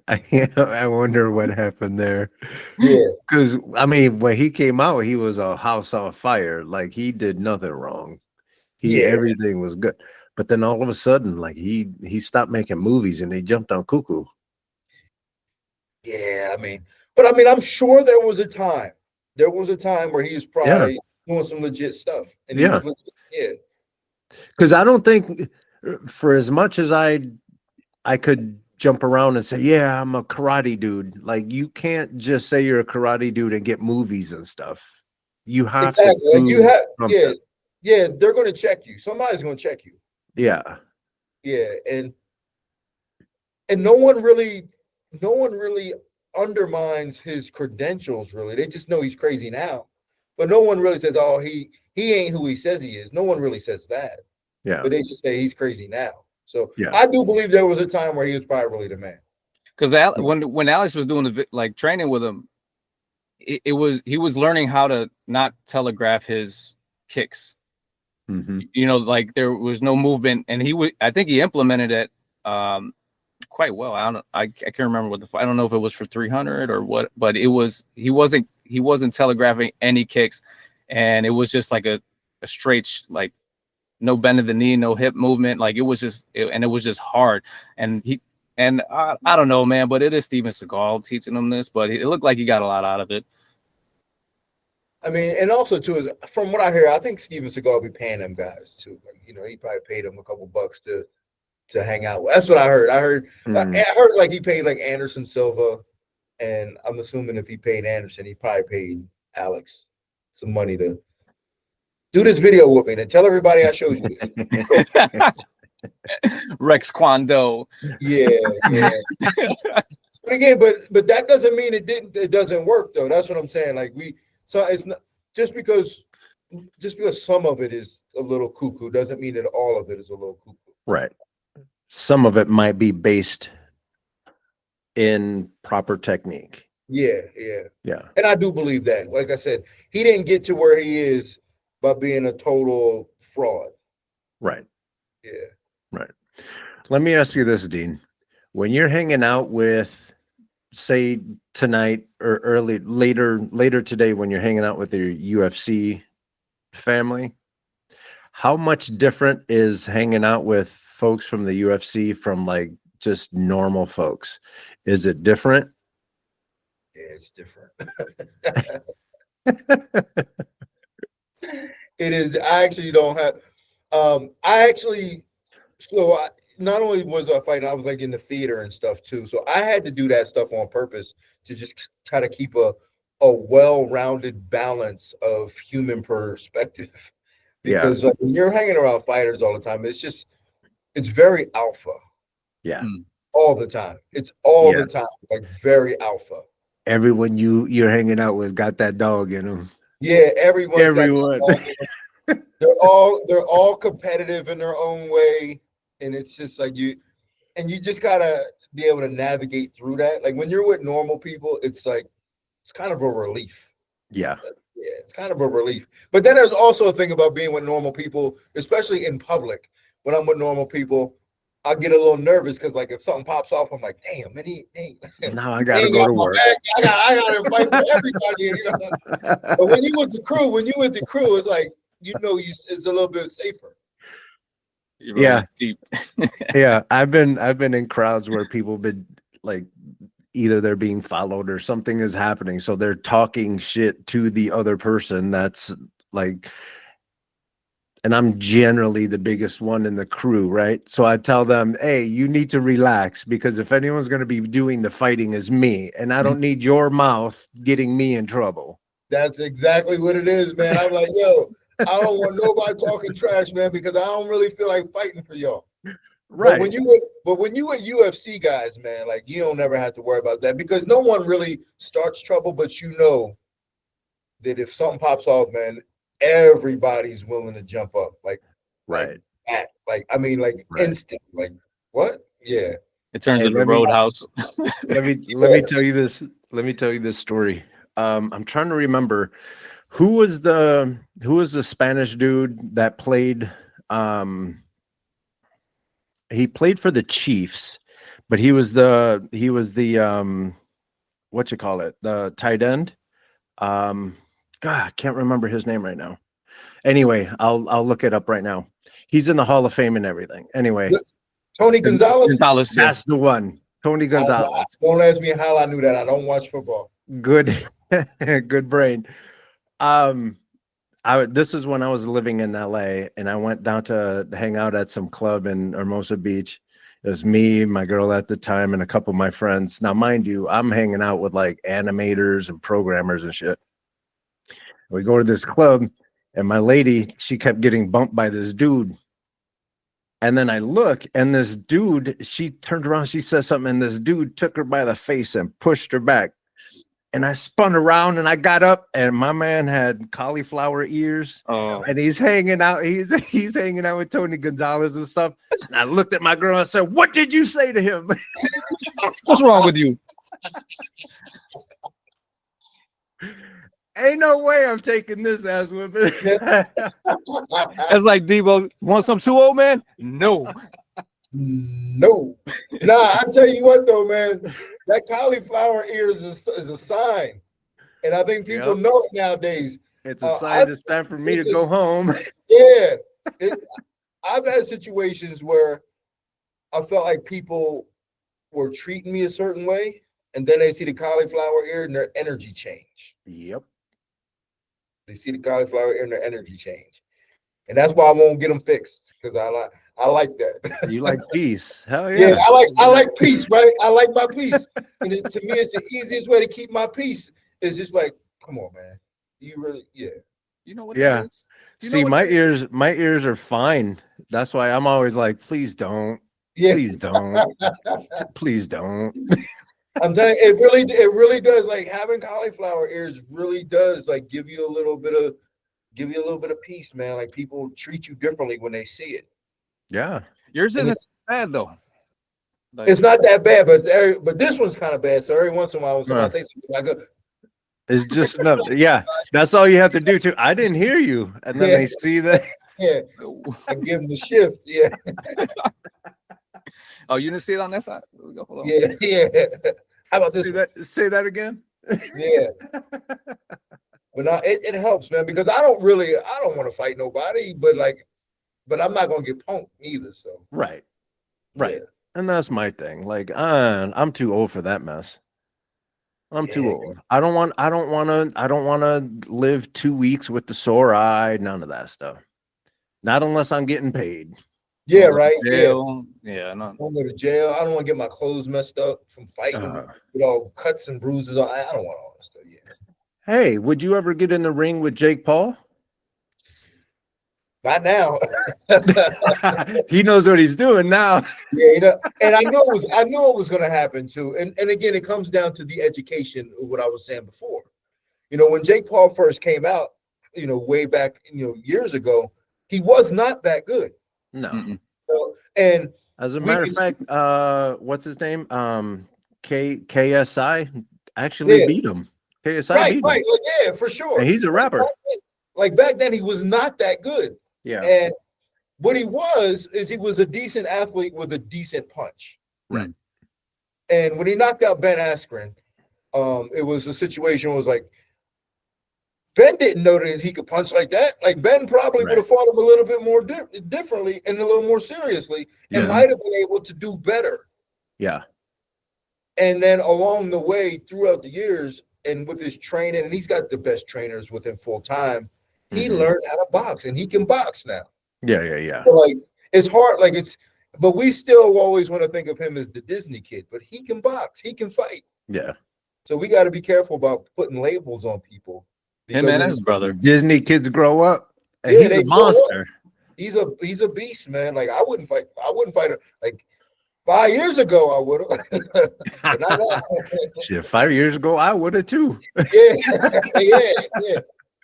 I wonder what happened there. Yeah. Because I mean, when he came out, he was a house on fire. Like he did nothing wrong. Everything was good. But then all of a sudden, like he stopped making movies and they jumped on cuckoo. Yeah, but I'm sure there was a time. There was a time where he was probably doing some legit stuff. And he was legit, yeah. Because I don't think, for as much as I could jump around and say, yeah, I'm a karate dude. Like you can't just say you're a karate dude and get movies and stuff. You have to. Like you have, yeah. They're going to check you. Somebody's going to check you. Yeah. Yeah, and no one really undermines his credentials. Really, they just know he's crazy now, but no one really says, "Oh, he ain't who he says he is." No one really says that. Yeah, but they just say he's crazy now. So yeah. I do believe there was a time where he was probably really the man. Because when Alex was doing the like training with him, he was learning how to not telegraph his kicks. Mm-hmm. You know, like there was no movement, and I think he implemented it quite well. I can't remember I don't know if it was for 300 or what, but he wasn't telegraphing any kicks, and it was just like a straight, like no bend of the knee, no hip movement. Like it was just hard. And I don't know, man, but it is Steven Seagal teaching him this, but it looked like he got a lot out of it. I mean, and also too, is from what I hear, I think Steven Seagal be paying them guys too. Like, you know, he probably paid them a couple bucks to hang out with. That's what I heard. I heard like he paid like Anderson Silva, and I'm assuming if he paid Anderson, he probably paid Alex some money to do this video with me and tell everybody I showed you this. Rex Kwando. Yeah. But again, but that doesn't mean it doesn't work though. That's what I'm saying. Like so it's not just because some of it is a little cuckoo doesn't mean that all of it is a little cuckoo. Right. Some of it might be based in proper technique. Yeah. And I do believe that. Like I said, he didn't get to where he is by being a total fraud. Right. Yeah. Right. Let me ask you this, Dean. When you're hanging out with, say, tonight or later today, when you're hanging out with your UFC family, how much different is hanging out with folks from the UFC from like just normal folks? Is it different? Yeah, it's different. It is. I actually don't have. Not only was I fighting, I was like in the theater and stuff too. So I had to do that stuff on purpose to just try to keep a well-rounded balance of human perspective. Because like, when you're hanging around fighters all the time, it's very alpha. Yeah. All the time. It's all the time, like very alpha. Everyone you're hanging out with got that dog in them. Yeah, everyone. They're all competitive in their own way, and it's just like you just gotta be able to navigate through that. Like when you're with normal people, it's like it's kind of a relief. Yeah, it's kind of a relief. But then there's also a thing about being with normal people, especially in public, when I'm with normal people, I get a little nervous because like if something pops off, I'm like, damn, man, Now I he gotta ain't go got to my work. back. I gotta fight for everybody, you know. But when you with the crew, it's like it's a little bit safer. You're Yeah. rolling deep. Yeah, I've been in crowds where people been like either they're being followed or something is happening, so they're talking shit to the other person that's like, and I'm generally the biggest one in the crew, right? So I tell them, hey, you need to relax because if anyone's going to be doing the fighting is me, and I don't need your mouth getting me in trouble. That's exactly what it is, man. I'm like, yo, I don't want nobody talking trash, man, because I don't really feel like fighting for y'all. Right. But when you with UFC guys, man, like you don't never have to worry about that because no one really starts trouble, but you know that if something pops off, man, everybody's willing to jump up. Right. I mean, like Right. instant. Like what? Yeah. It turns Hey, into let me- Roadhouse. Let me tell you this. Let me tell you this story. I'm trying to remember who was the Spanish dude that played. He played for the Chiefs, but he was the what you call it, the tight end. God, I can't remember his name right now. Anyway, I'll look it up right now. He's in the Hall of Fame and everything. Anyway, Tony Gonzalez. Gonzalez, yeah. that's the one. Tony Gonzalez. Don't ask me how I knew that. I don't watch football. Good, good brain. This is when I was living in LA, and I went down to hang out at some club in Hermosa Beach. It was me, my girl at the time, and a couple of my friends. Now, mind you, I'm hanging out with like animators and programmers and shit. We go to this club, and my lady, she kept getting bumped by this dude. And then I look, and this dude, she turned around, she said something, and this dude took her by the face and pushed her back. And I spun around and I got up, and my man had cauliflower ears. Oh. And he's hanging out. He's hanging out with Tony Gonzalez and stuff. And I looked at my girl and I said, "What did you say to him?" What's wrong with you? Ain't no way I'm taking this ass whipping. It's like Debo, want some too, old man? No. No. Nah, I tell you what though, man, that cauliflower ears is a sign. And I think people know it nowadays. It's a sign it's time for me to go home. Yeah. I've had situations where I felt like people were treating me a certain way, and then they see the cauliflower ear and their energy change. Yep. They see the cauliflower ear and their energy change. And that's why I won't get them fixed, because I like that. You like peace. Hell yeah. Yeah, I like peace, right? I like my peace. And to me, it's the easiest way to keep my peace. It's just like, come on, man. You really, yeah. You know what Yeah. it is? See, my ears are fine. That's why I'm always like, please don't. Yeah. Please don't. Please don't. I'm telling you, it really does. Like having cauliflower ears really does like give you a little bit of peace, man. Like people treat you differently when they see it. Yeah. Yours isn't bad though. Like, it's not that bad, but this one's kind of bad. So every once in a while, when somebody say something like it's just enough. Yeah, that's all you have to do too. I didn't hear you, and then they see that. Yeah, I give them the shift. Yeah. Oh, you didn't see it on that side? Hold on. Yeah. How about this? Say that again. Yeah. But no, it helps, man, because I don't want to fight nobody, but I'm not gonna get punked either. So right. Yeah. And that's my thing. Like, I'm too old for that mess. I'm too old. I don't want to live 2 weeks with the sore eye. None of that stuff. Not unless I'm getting paid. Yeah, right. Jail. Yeah, no. I don't go to jail. I don't want to get my clothes messed up from fighting with all cuts and bruises. I don't want all that stuff. Yeah. Hey, would you ever get in the ring with Jake Paul? Not now. He knows what he's doing now. Yeah, and I know it was going to happen too. And again, it comes down to the education of what I was saying before. When Jake Paul first came out, way back, years ago, he was not that good. No. And as a matter of fact, what's his name? KSI actually beat him. KSI beat him. Right. Yeah, for sure. And he's a rapper. Like back then, he was not that good. Yeah. And what he was is he was a decent athlete with a decent punch. Right. And when he knocked out Ben Askren, it was a situation where it was like, Ben didn't know that he could punch like that. Like Ben probably would have fought him a little bit more differently and a little more seriously, and might have been able to do better. Yeah. And then along the way, throughout the years, and with his training, and he's got the best trainers with him full time, he learned how to box, and he can box now. Yeah. So like it's hard, like but we still always want to think of him as the Disney kid, but he can box, he can fight. Yeah. So we got to be careful about putting labels on people. Him and his brother. Disney kids grow up, and he's a monster. He's a beast, man. Like I wouldn't fight her. Like 5 years ago, I would have. Shit, 5 years ago, I would have too. yeah.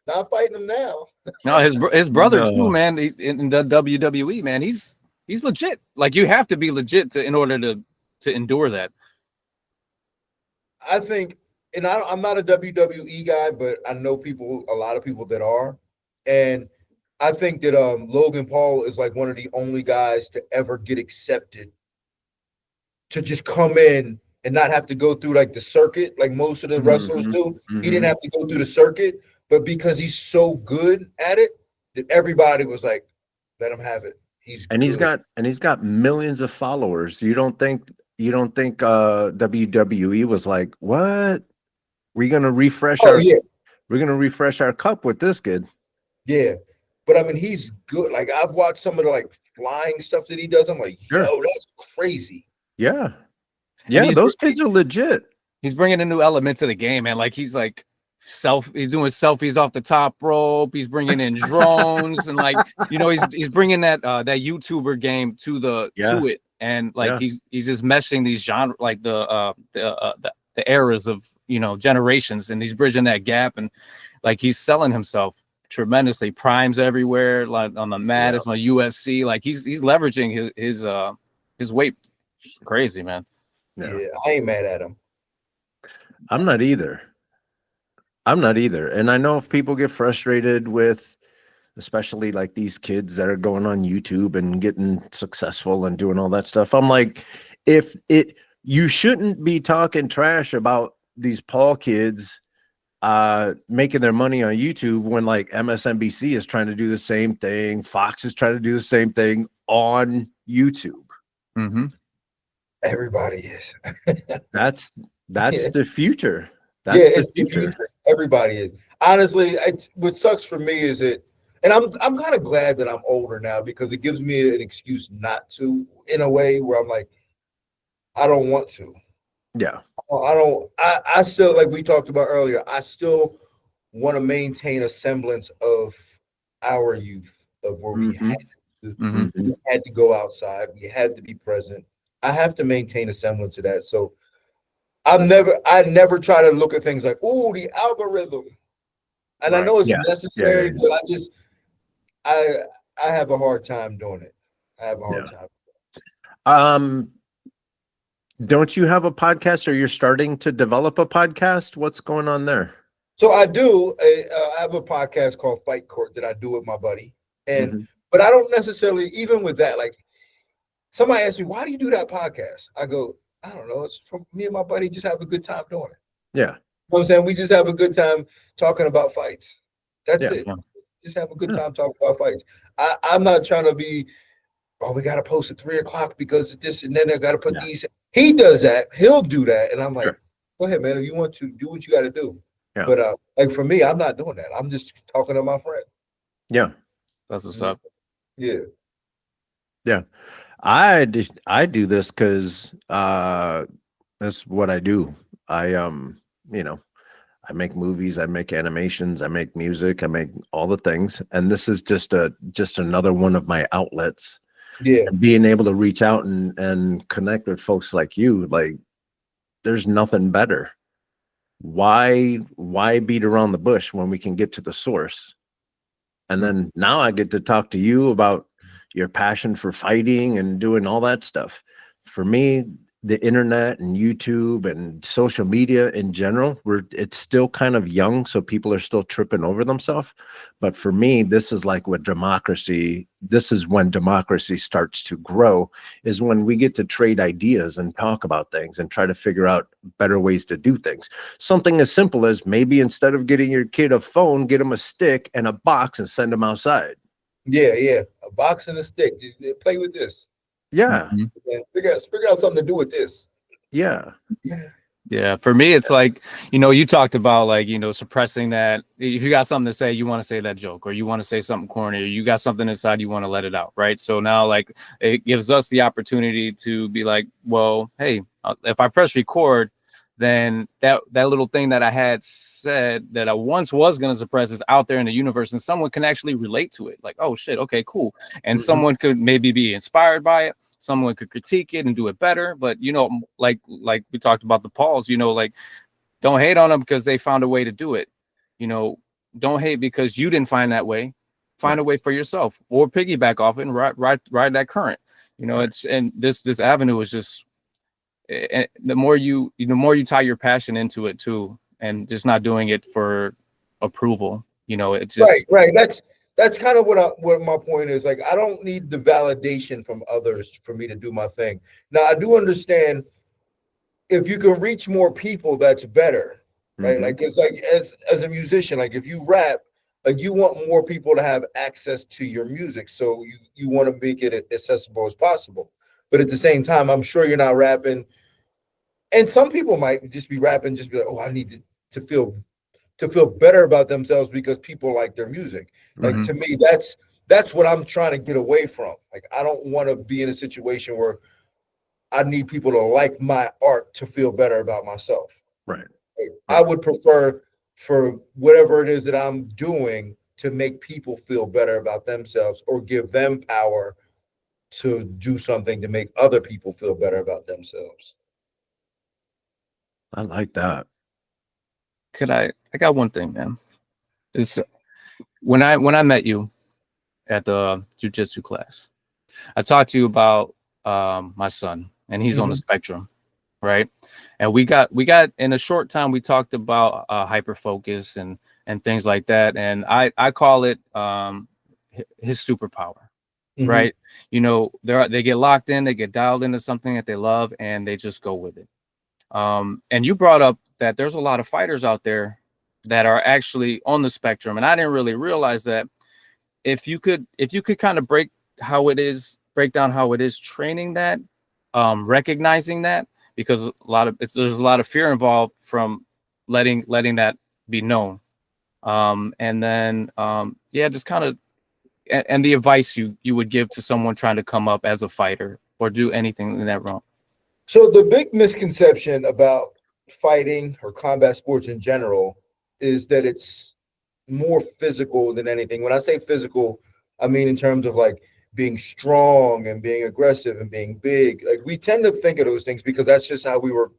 Not fighting him now. No, his brother too, man. In the WWE, man, he's legit. Like you have to be legit in order to endure that. I think. And I'm not a WWE guy, but I know a lot of people that are. And I think that Logan Paul is like one of the only guys to ever get accepted to just come in and not have to go through like the circuit like most of the wrestlers do. He didn't have to go through the circuit, but because he's so good at it, that everybody was like, let him have it. He's got millions of followers. You don't think WWE was like, what? We're gonna refresh our cup with this kid. Yeah, but I mean, he's good. Like I've watched some of the like flying stuff that he does. I'm like, yo, that's crazy. Yeah, those kids are legit. He's bringing a new element to the game, man. Like he's doing selfies off the top rope. He's bringing in drones and like he's bringing that YouTuber game to it, and like he's just meshing these genre like the eras of generations, and he's bridging that gap, and like he's selling himself tremendously. Primes everywhere, like on the mat, it's on UFC. Like he's leveraging his weight. It's crazy, man. Yeah, I ain't mad at him. I'm not either. And I know if people get frustrated with, especially like these kids that are going on YouTube and getting successful and doing all that stuff, I'm like, you shouldn't be talking trash about these Paul kids making their money on YouTube when like MSNBC is trying to do the same thing, Fox is trying to do the same thing on YouTube. Everybody is. That's the future. That's the future. Everybody is. Honestly, what sucks for me is and I'm kind of glad that I'm older now because it gives me an excuse not to, in a way where I'm like, I don't want to. Yeah. I still, like we talked about earlier, I still want to maintain a semblance of our youth, of where we had to go outside, we had to be present. I have to maintain a semblance of that. So I never try to look at things like, oh, the algorithm. And I know it's necessary, but I have a hard time doing it. I have a hard time. Don't you have a podcast, or you're starting to develop a podcast? What's going on there? So I do. I have a podcast called Fight Court that I do with my buddy. But I don't necessarily, even with that, like somebody asked me, why do you do that podcast? I go, I don't know. It's from me and my buddy just have a good time doing it. Yeah. You know what I'm saying? We just have a good time talking about fights. That's it. Just have a good time talking about fights. I'm not trying to be, we got to post at 3:00 because of this, and then I got to put these. He does that. He'll do that. And I'm like, go ahead, man. If you want to, do what you got to do. Yeah. But like for me, I'm not doing that. I'm just talking to my friend. Yeah. That's what's up. Yeah. Yeah. I do this because that's what I do. I make movies, I make animations, I make music, I make all the things. And this is just another one of my outlets. Yeah. And being able to reach out and connect with folks like you, like there's nothing better. Why beat around the bush when we can get to the source? And then now I get to talk to you about your passion for fighting and doing all that stuff. For me, the internet and YouTube and social media in general, it's still kind of young, so people are still tripping over themselves. But for me, this is like what democracy, this is when democracy starts to grow, is when we get to trade ideas and talk about things and try to figure out better ways to do things. Something as simple as maybe instead of getting your kid a phone, get them a stick and a box and send them outside. Yeah, yeah. A box and a stick. Play with this. Yeah. Mhm. And figure out something to do with this. Yeah. Yeah, for me, it's like, you talked about like, suppressing that. If you got something to say, you want to say that joke, or you want to say something corny, or you got something inside, you want to let it out, right? So now, like, it gives us the opportunity to be like, well, hey, if I press record, then that little thing that I had said that I once was going to suppress is out there in the universe, and someone can actually relate to it. Like, oh shit, okay, cool. And someone could maybe be inspired by it. Someone could critique it and do it better. But like we talked about the Pauls, like, don't hate on them because they found a way to do it. Don't hate because you didn't find that way. Find a way for yourself, or piggyback off it and ride that current. It's, and this avenue is just, the more you tie your passion into it too, and just not doing it for approval. It's just right. That's kind of what my point is. Like, I don't need the validation from others for me to do my thing. Now, I do understand if you can reach more people, that's better, right? Like, it's like as a musician, like if you rap, like you want more people to have access to your music, so you want to make it accessible as possible. But at the same time, I'm sure you're not rapping. And some people might just be rapping, just be like, oh, I need to feel better about themselves because people like their music. Like, to me, that's what I'm trying to get away from. Like, I don't want to be in a situation where I need people to like my art to feel better about myself. Right. Like, I would prefer for whatever it is that I'm doing to make people feel better about themselves, or give them power to do something to make other people feel better about themselves. I like that. I got one thing, man. It's when I met you at the jiu-jitsu class, I talked to you about my son, and he's on the spectrum, right? And we got in a short time, we talked about hyper focus and things like that. And I call it his superpower, right? They get locked in, they get dialed into something that they love, and they just go with it. And you brought up that there's a lot of fighters out there that are actually on the spectrum, and I didn't really realize that. If you could kind of break down how it is training that, recognizing that, because there's a lot of fear involved from letting that be known, and then just kind of, and the advice you would give to someone trying to come up as a fighter or do anything in that realm. So the big misconception about fighting or combat sports in general is that it's more physical than anything. When I say physical, I mean in terms of like being strong and being aggressive and being big. Like, we tend to think of those things because that's just how we were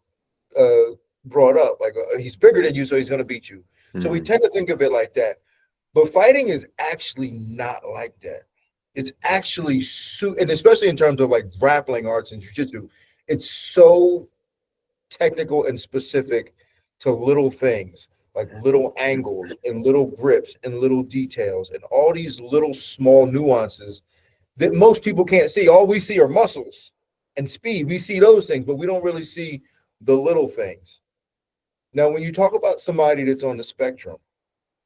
brought up. Like, he's bigger than you, so he's going to beat you. So we tend to think of it like that. But fighting is actually not like that. It's actually and especially in terms of like grappling arts and jiu-jitsu, it's so technical and specific to little things, like little angles and little grips and little details and all these little small nuances that most people can't see. All we see are muscles and speed. We see those things, but we don't really see the little things. Now, when you talk about somebody that's on the spectrum,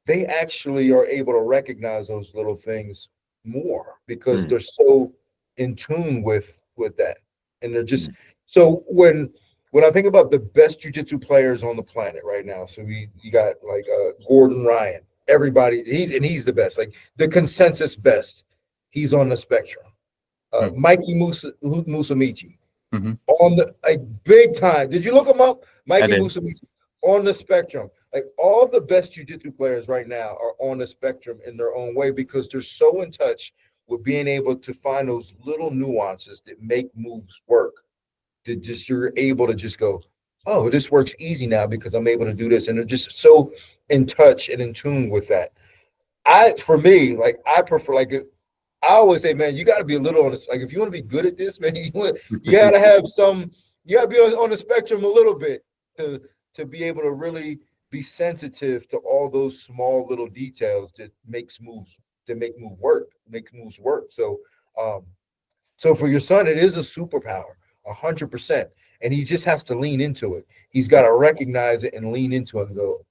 they actually are able to recognize those little things more because they're so in tune with that. And they're just so when I think about the best jiu-jitsu players on the planet right now, so you got like Gordon Ryan, everybody, he's the best, like the consensus best. He's on the spectrum. Mikey Musumeci on the big time. Did you look him up? Mikey Musumeci on the spectrum. Like, all the best jiu-jitsu players right now are on the spectrum in their own way because they're so in touch with being able to find those little nuances that make moves work. That just you're able to just go, oh, this works easy now because I'm able to do this, and they're just so in touch and in tune with that. For me, like, I prefer, like, I always say, man, you got to be a little on this. Like, if you want to be good at this, man, you got to have some You gotta be on the spectrum a little bit to be able to really be sensitive to all those small little details that make moves work. So so for your son, it is a superpower, 100%. And he just has to lean into it. He's got to recognize it and lean into it and go,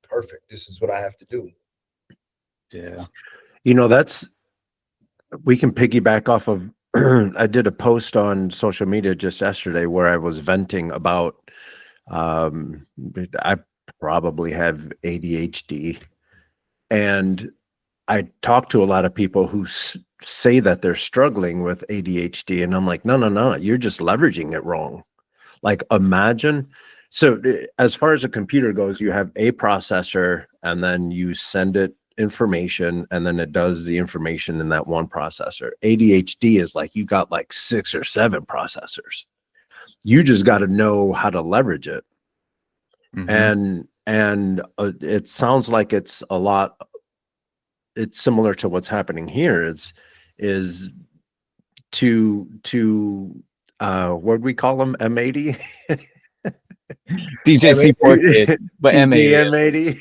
perfect. This is what I have to do. Yeah. You know, we can piggyback off of, I did a post on social media just yesterday where I was venting about, I probably have ADHD, and I talk to a lot of people who say that they're struggling with ADHD, and I'm like, no, you're just leveraging it wrong. Like, imagine, so as far as a computer goes, you have a processor, and then you send it information, and then it does the information in that one processor. ADHD is like you got like 6 or 7 processors. You just got to know how to leverage it. And it sounds like it's similar to what's happening here. Is to what do we call them, M80? DJ C4 kid, but M80.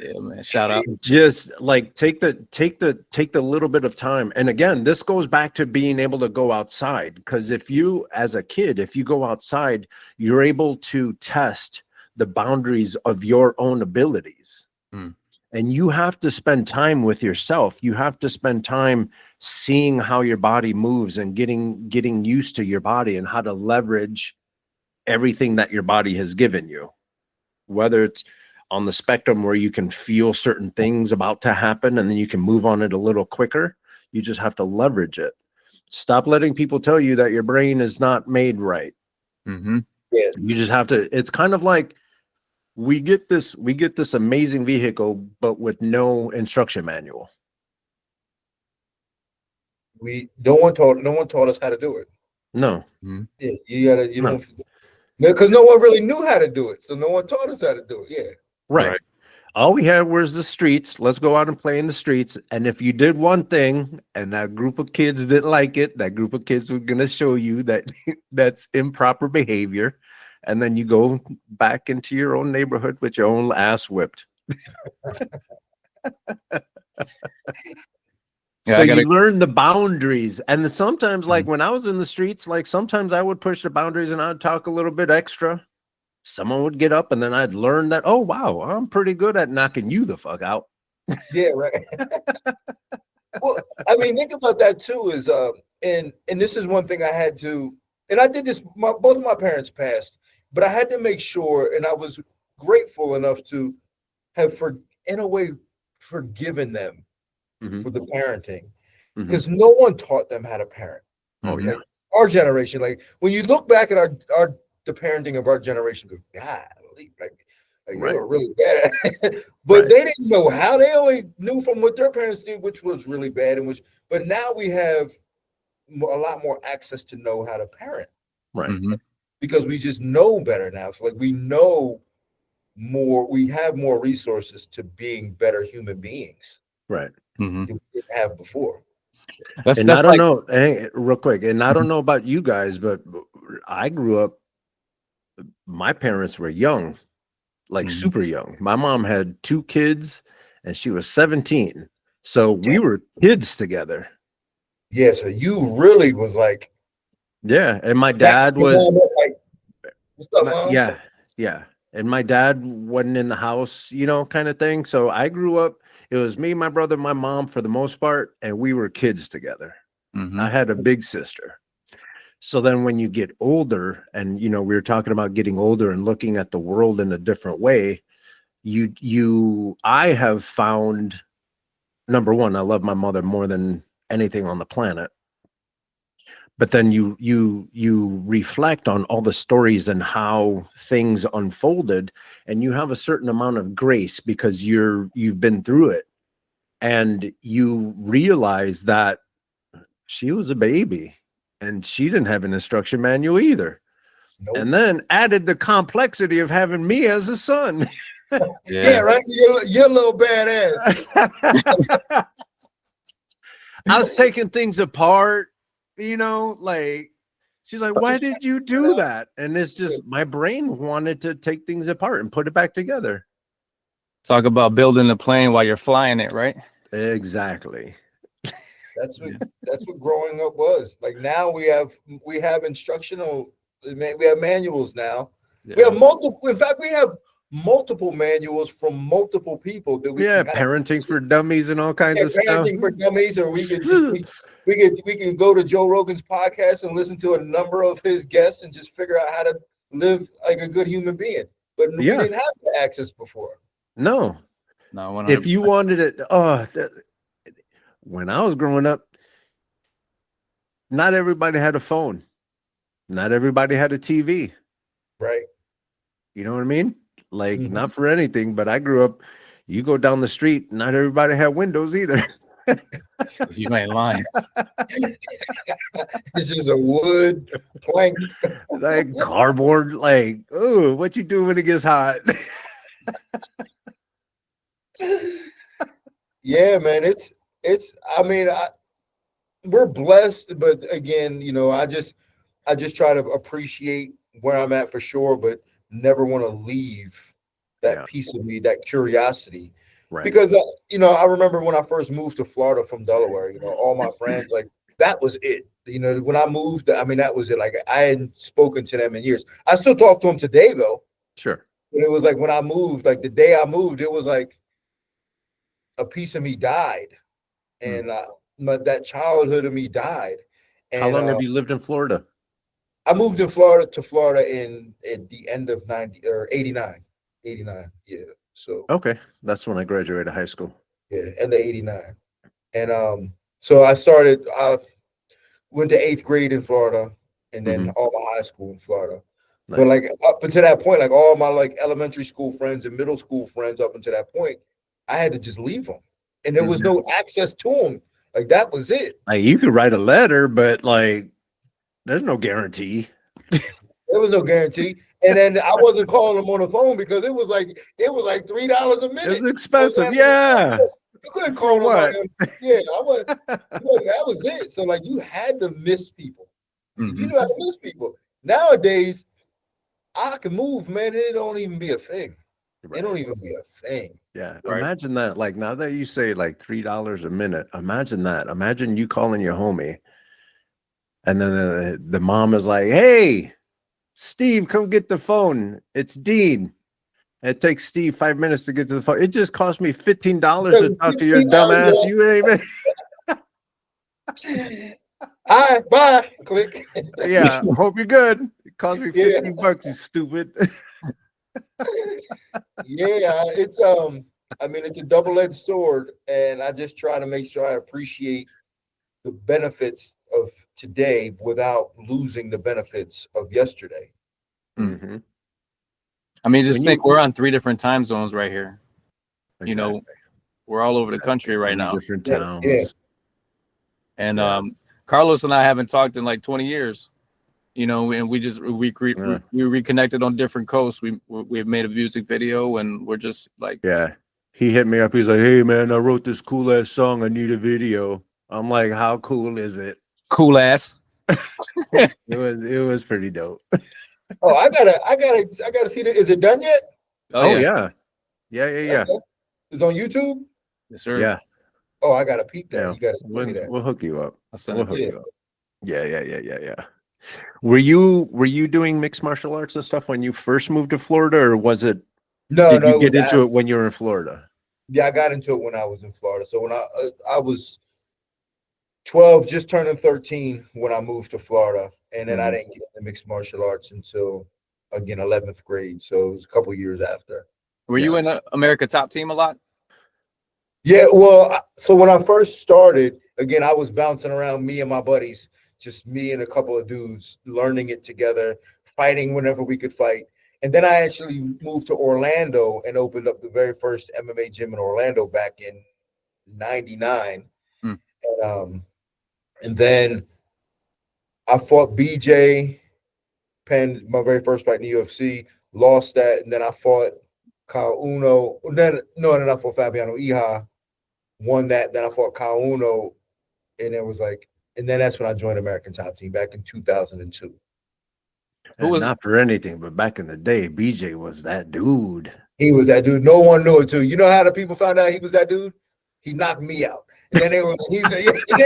Yeah, man. Shout out. Just like take the little bit of time. And again, this goes back to being able to go outside, because if you, as a kid, if you go outside, you're able to test the boundaries of your own abilities. And you have to spend time with yourself. You have to spend time seeing how your body moves and getting used to your body and how to leverage everything that your body has given you, whether it's on the spectrum where you can feel certain things about to happen and then you can move on it a little quicker. You just have to leverage it. Stop letting people tell you that your brain is not made right. Yeah. You just have to, it's kind of like we get this amazing vehicle, but with no instruction manual. No one taught us how to do it. No. Yeah, don't, because no one really knew how to do it. So no one taught us how to do it. Yeah. Right. All we had was the streets. Let's go out and play in the streets. And if you did one thing and that group of kids didn't like it, that group of kids were going to show you that that's improper behavior. And then you go back into your own neighborhood with your own ass whipped. So you learn the boundaries. And sometimes, like when I was in the streets, like sometimes I would push the boundaries and I'd talk a little bit extra. Someone would get up and then I'd learn that, oh, wow, I'm pretty good at knocking you the fuck out. Yeah, right. Well, I mean, think about that too, is and this is one thing I had to, and I did this, both of my parents passed, but I had to make sure, and I was grateful enough to have, in a way, forgiven them for the parenting, because no one taught them how to parent. Oh, yeah. Like, our generation, like when you look back at the parenting of our generation, go, God, like they were really bad at it. But they didn't know how. They only knew from what their parents did, which was really bad, but now we have a lot more access to know how to parent, because we just know better now. So like we know more, we have more resources to being better human beings, right? Than we didn't have before. And I don't know, hey, real quick, and I don't know about you guys, but I grew up, my parents were young, like super young. My mom had 2 kids and she was 17. So we were kids together. Yeah, so you really was like, yeah, and my dad was yeah. And my dad wasn't in the house, kind of thing. So I grew up, it was me, my brother, my mom for the most part, and we were kids together. I had a big sister. So then when you get older, and we were talking about getting older and looking at the world in a different way, I have found, number one, I love my mother more than anything on the planet. But then you reflect on all the stories and how things unfolded, and you have a certain amount of grace because you've been through it, and you realize that she was a baby and she didn't have an instruction manual either. Nope. And then added the complexity of having me as a son. Yeah, right. You're a little badass. I was taking things apart, like She's like, why did you do that? And it's just my brain wanted to take things apart and put it back together. Talk about building a plane while you're flying it, right? Exactly. That's what growing up was. Like now we have instructional, we have manuals now. Yeah. We have multiple. In fact, we have multiple manuals from multiple people that we Yeah, can parenting for dummies and all kinds of stuff. parenting for dummies, or we can go to Joe Rogan's podcast and listen to a number of his guests and just figure out how to live like a good human being. But we didn't have the access before. No. 100%. If you wanted it, when I was growing up, not everybody had a phone. Not everybody had a TV. Right. You know what I mean? Like, not for anything, but I grew up, you go down the street, not everybody had windows either. You ain't lying. This is a wood plank. Like cardboard, like, oh, what you do when it gets hot? Yeah, man. I mean, we're blessed, but again, you know, I just try to appreciate where I'm at for sure, but never want to leave that piece of me, that curiosity. Right. Because, you know, I remember when I first moved to Florida from Delaware, you know, all my friends, like, that was it. You know, when I moved, I mean, that was it. Like, I hadn't spoken to them in years. I still talk to them today, though. Sure. But it was like when I moved, like the day I moved, it was like a piece of me died. And that childhood of me died. And, how long have you lived in Florida? I moved in Florida in at the end of 89. Yeah. So okay, that's when I graduated high school. Yeah, end of 89. And so I went to 8th grade in Florida, and then all my high school in Florida. Nice. But like up until that point, like all my like elementary school friends and middle school friends up until that point, I had to just leave them. And there was no access to them. Like that was it. Like you could write a letter, but like there's no guarantee. There was no guarantee. And then I wasn't calling them on the phone because it was like $3 a minute. It's expensive. Yeah. You couldn't call them. Yeah, that was it. So like you had to miss people. You know how to miss people. Nowadays, I can move, man. It don't even be a thing. Right. It don't even be a thing. Yeah. Right. Imagine that. Like now that you say like $3 a minute, imagine that. Imagine you calling your homie. And then the mom is like, hey, Steve, come get the phone. It's Dean. It takes Steve 5 minutes to get to the phone. It just cost me $15 to talk to your dumb ass. You ain't even. All right, bye. Click. Yeah, hope you're good. It cost me $15, you stupid. Yeah, it's I mean, it's a double-edged sword, and I just try to make sure I appreciate the benefits of today without losing the benefits of yesterday. I mean, just think we're on 3 different time zones right here. Exactly. You know, we're all over the country right now. Different towns. Yeah. And Carlos and I haven't talked in like 20 years. You know, and we reconnected on different coasts. We've made a music video, and we're just like, he hit me up. He's like, hey man, I wrote this cool ass song. I need a video. I'm like, how cool is it? Cool ass. It was pretty dope. Oh, I gotta see that. Is it done yet? Oh yeah. Okay. It's on YouTube. Yes, sir. Yeah. Oh, I gotta peep that. Yeah. You gotta send me that. We'll hook you up. We'll hook you up. Yeah. Were you doing mixed martial arts and stuff when you first moved to Florida, or was it? No, did you get into it when you were in Florida? Yeah, I got into it when I was in Florida. So when I was 12, just turning 13 when I moved to Florida, and then I didn't get into mixed martial arts until again 11th grade. So it was a couple years after. Were you in the America Top Team a lot? Yeah, well, so when I first started, again, I was bouncing around, me and my buddies, just me and a couple of dudes, learning it together, fighting whenever we could fight. And then I actually moved to Orlando and opened up the very first MMA gym in Orlando back in 99. And then I fought BJ Penn, my very first fight in the UFC, lost that. And then I fought Kyle Uno. Then I fought Fabiano Iha, won that. Then I fought Kyle Uno. And it was like, And then that's when I joined American Top Team back in 2002. Who And was not for anything, but back in the day, BJ was that dude. He was that dude. No one knew it too. You know how the people found out he was that dude? He knocked me out. And then they were they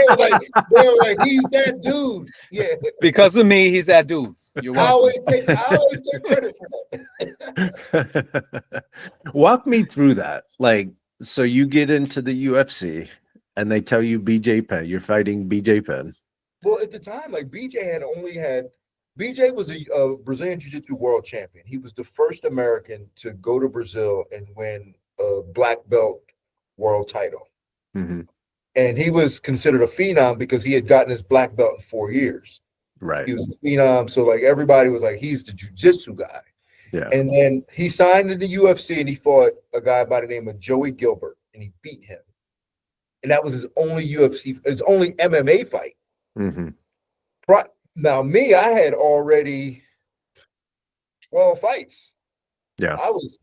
were like, he's that dude. Yeah. because of me? He's that dude. You're I welcome. always take credit for that. Walk me through that. Like, so you get into the UFC and they tell you BJ Penn, you're fighting BJ Penn. Well, at the time, like BJ was a Brazilian Jiu-Jitsu world champion. He was the first American to go to Brazil and win a black belt world title. Mm-hmm. And he was considered a phenom because he had gotten his black belt in 4 years. Right. He was a phenom. So like everybody was like, he's the jiu-jitsu guy. Yeah. And then he signed in the UFC and he fought a guy by the name of Joey Gilbert and he beat him. And that was his only MMA fight. Mm-hmm. Now me, I had already 12 fights. Yeah. I was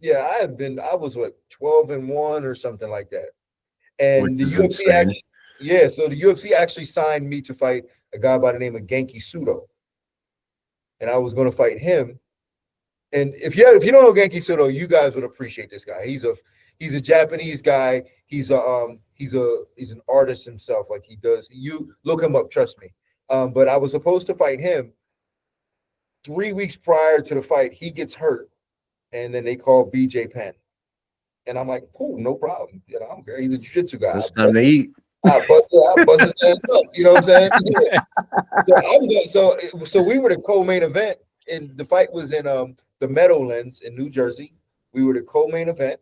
what, 12-1 or something like that. And Which the is UFC insane. so the UFC actually signed me to fight a guy by the name of Genki Sudo. And I was going to fight him. And if you don't know Genki Sudo, you guys would appreciate this guy. He's a Japanese guy. He's an artist himself. Like you look him up, trust me. But I was supposed to fight him 3 weeks prior to the fight. He gets hurt, and then they call BJ Penn. And I'm like, cool, no problem. You know, I'm great. He's a jiu-jitsu guy. It's time to eat. I bust his ass up. You know what I'm saying? Yeah. So we were the co-main event, and the fight was in the Meadowlands in New Jersey. We were the co-main event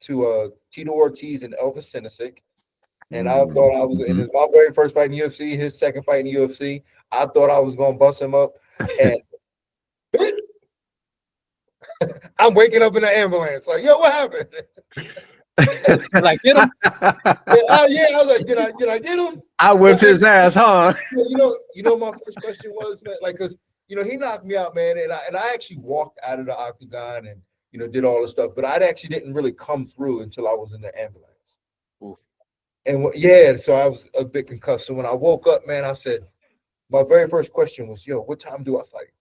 to Tito Ortiz and Elvis Sinisic. And I thought I was in my very first fight in UFC, his second fight in UFC. I thought I was gonna bust him up, and I'm waking up in the ambulance. Like, yo, what happened? Like, get him. I was like, did I get him? I whipped his ass, huh? You know, my first question was, man, like, because he knocked me out, man, and I actually walked out of the octagon and did all the stuff, but I actually didn't really come through until I was in the ambulance. Oof. And yeah, so I was a bit concussed. So when I woke up, man, I said, my very first question was, yo, what time do I fight?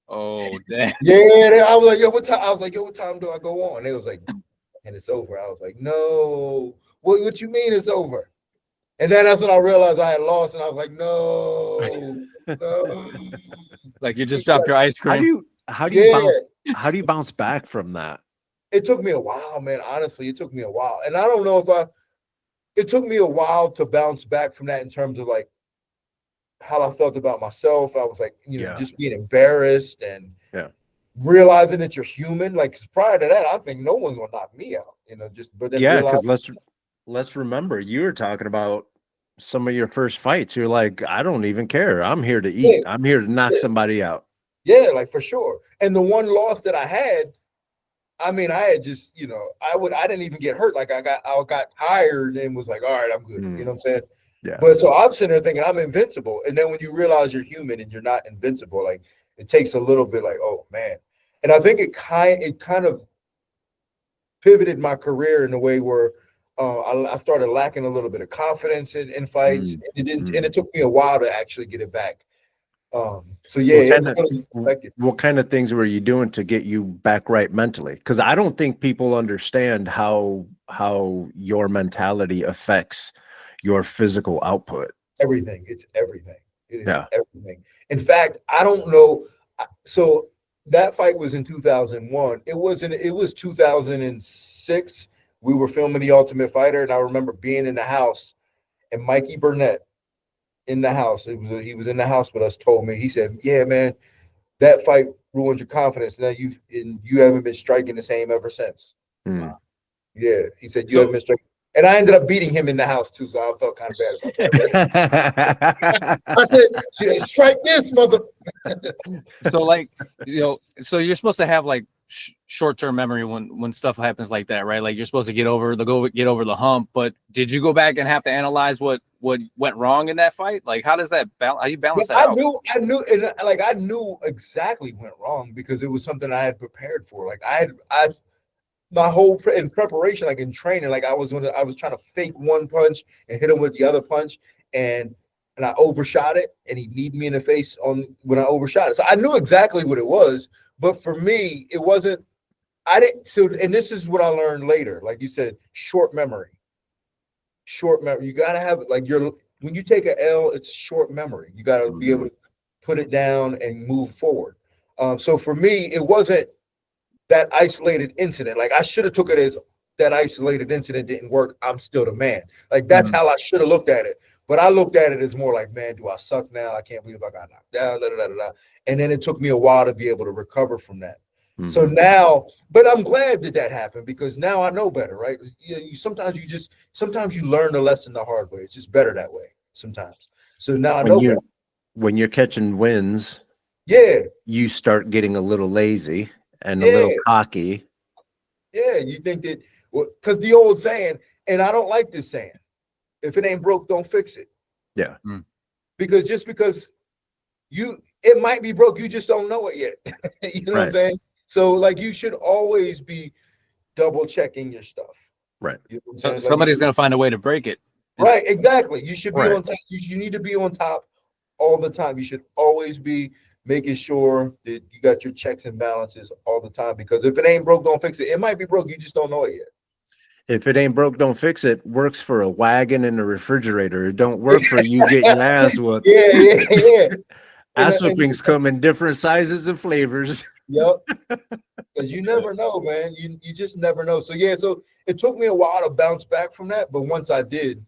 Oh, damn. Yeah, I was like, yo, what time? I was like, yo, what time do I go on? They was like, and it's over. I was like, no, what you mean it's over? And then that's when I realized I had lost, and I was like, no. Like you just dropped your ice cream. How do you bounce back from that? It took me a while, man. Honestly, it took me a while, and I don't know if it took me a while to bounce back from that in terms of like how I felt about myself. I was like, just being embarrassed and realizing that you're human. Like, 'cause prior to that, I think no one's gonna knock me out. But then because let's remember, you were talking about some of your first fights. You're like, I don't even care. I'm here to eat. I'm here to knock somebody out. Yeah, like for sure. And the one loss that I had, I mean, I had just, I didn't even get hurt. Like I got tired and was like, all right, I'm good. You know what I'm saying? Yeah. But so I'm sitting there thinking I'm invincible. And then when you realize you're human and you're not invincible, like it takes a little bit like, oh man. And I think it kind of pivoted my career in a way where I started lacking a little bit of confidence in fights. And it took me a while to actually get it back. So yeah, what kind of things were you doing to get you back right mentally? Because I don't think people understand how your mentality affects your physical output. Everything. It's everything. It is everything. In fact, I don't know. So that fight was in 2001. It was 2006. We were filming The Ultimate Fighter, and I remember being in the house, and Mikey Burnett in the house. He was in the house with us. Told me, he said, "Yeah, man, that fight ruined your confidence. Now you haven't been striking the same ever since." Wow. Yeah, he said you haven't been striking. And I ended up beating him in the house too, so I felt kind of bad about that. I said, "Strike this, mother." So like, so you're supposed to have like short-term memory when stuff happens like that, right? Like you're supposed to get over the hump. But did you go back and have to analyze what went wrong in that fight? Like, how does that balance? How you balance that out? I knew exactly what went wrong because it was something I had prepared for. Like I my whole in preparation, like in training, like I was trying to fake one punch and hit him with the other punch, and and I overshot it, and he kneed me in the face when I overshot it. So I knew exactly what it was, but for me, it wasn't. I didn't. So, and this is what I learned later. Like you said, short memory. Short memory. You got to have like when you take an L, it's short memory. You got to be able to put it down and move forward. So for me, it wasn't that isolated incident. Like I should have took it as that isolated incident didn't work. I'm still the man. Like that's how I should have looked at it. But I looked at it as more like, man, do I suck now? I can't believe I got knocked down. Da, da, da, da, da. And then it took me a while to be able to recover from that. So now, but I'm glad that happened because now I know better, right? Sometimes you learn the lesson the hard way. It's just better that way sometimes. So now I know better. When you're catching wins, you start getting a little lazy and a little cocky. Yeah, you think that because the old saying, and I don't like this saying, if it ain't broke, don't fix it. Yeah. Because just because it might be broke, you just don't know it yet. You know what I'm saying? So like you should always be double checking your stuff. Right. You know so somebody's going to find a way to break it. Right. Exactly. You should be on top. You need to be on top all the time. You should always be making sure that you got your checks and balances all the time, because if it ain't broke, don't fix it. It might be broke. You just don't know it yet. If it ain't broke, don't fix it. Works for a wagon and a refrigerator. It don't work for you getting your ass whooped. Yeah. Ass whoopings come in different sizes and flavors. Yep. Because you never know, man. You just never know. So so it took me a while to bounce back from that, but once I did,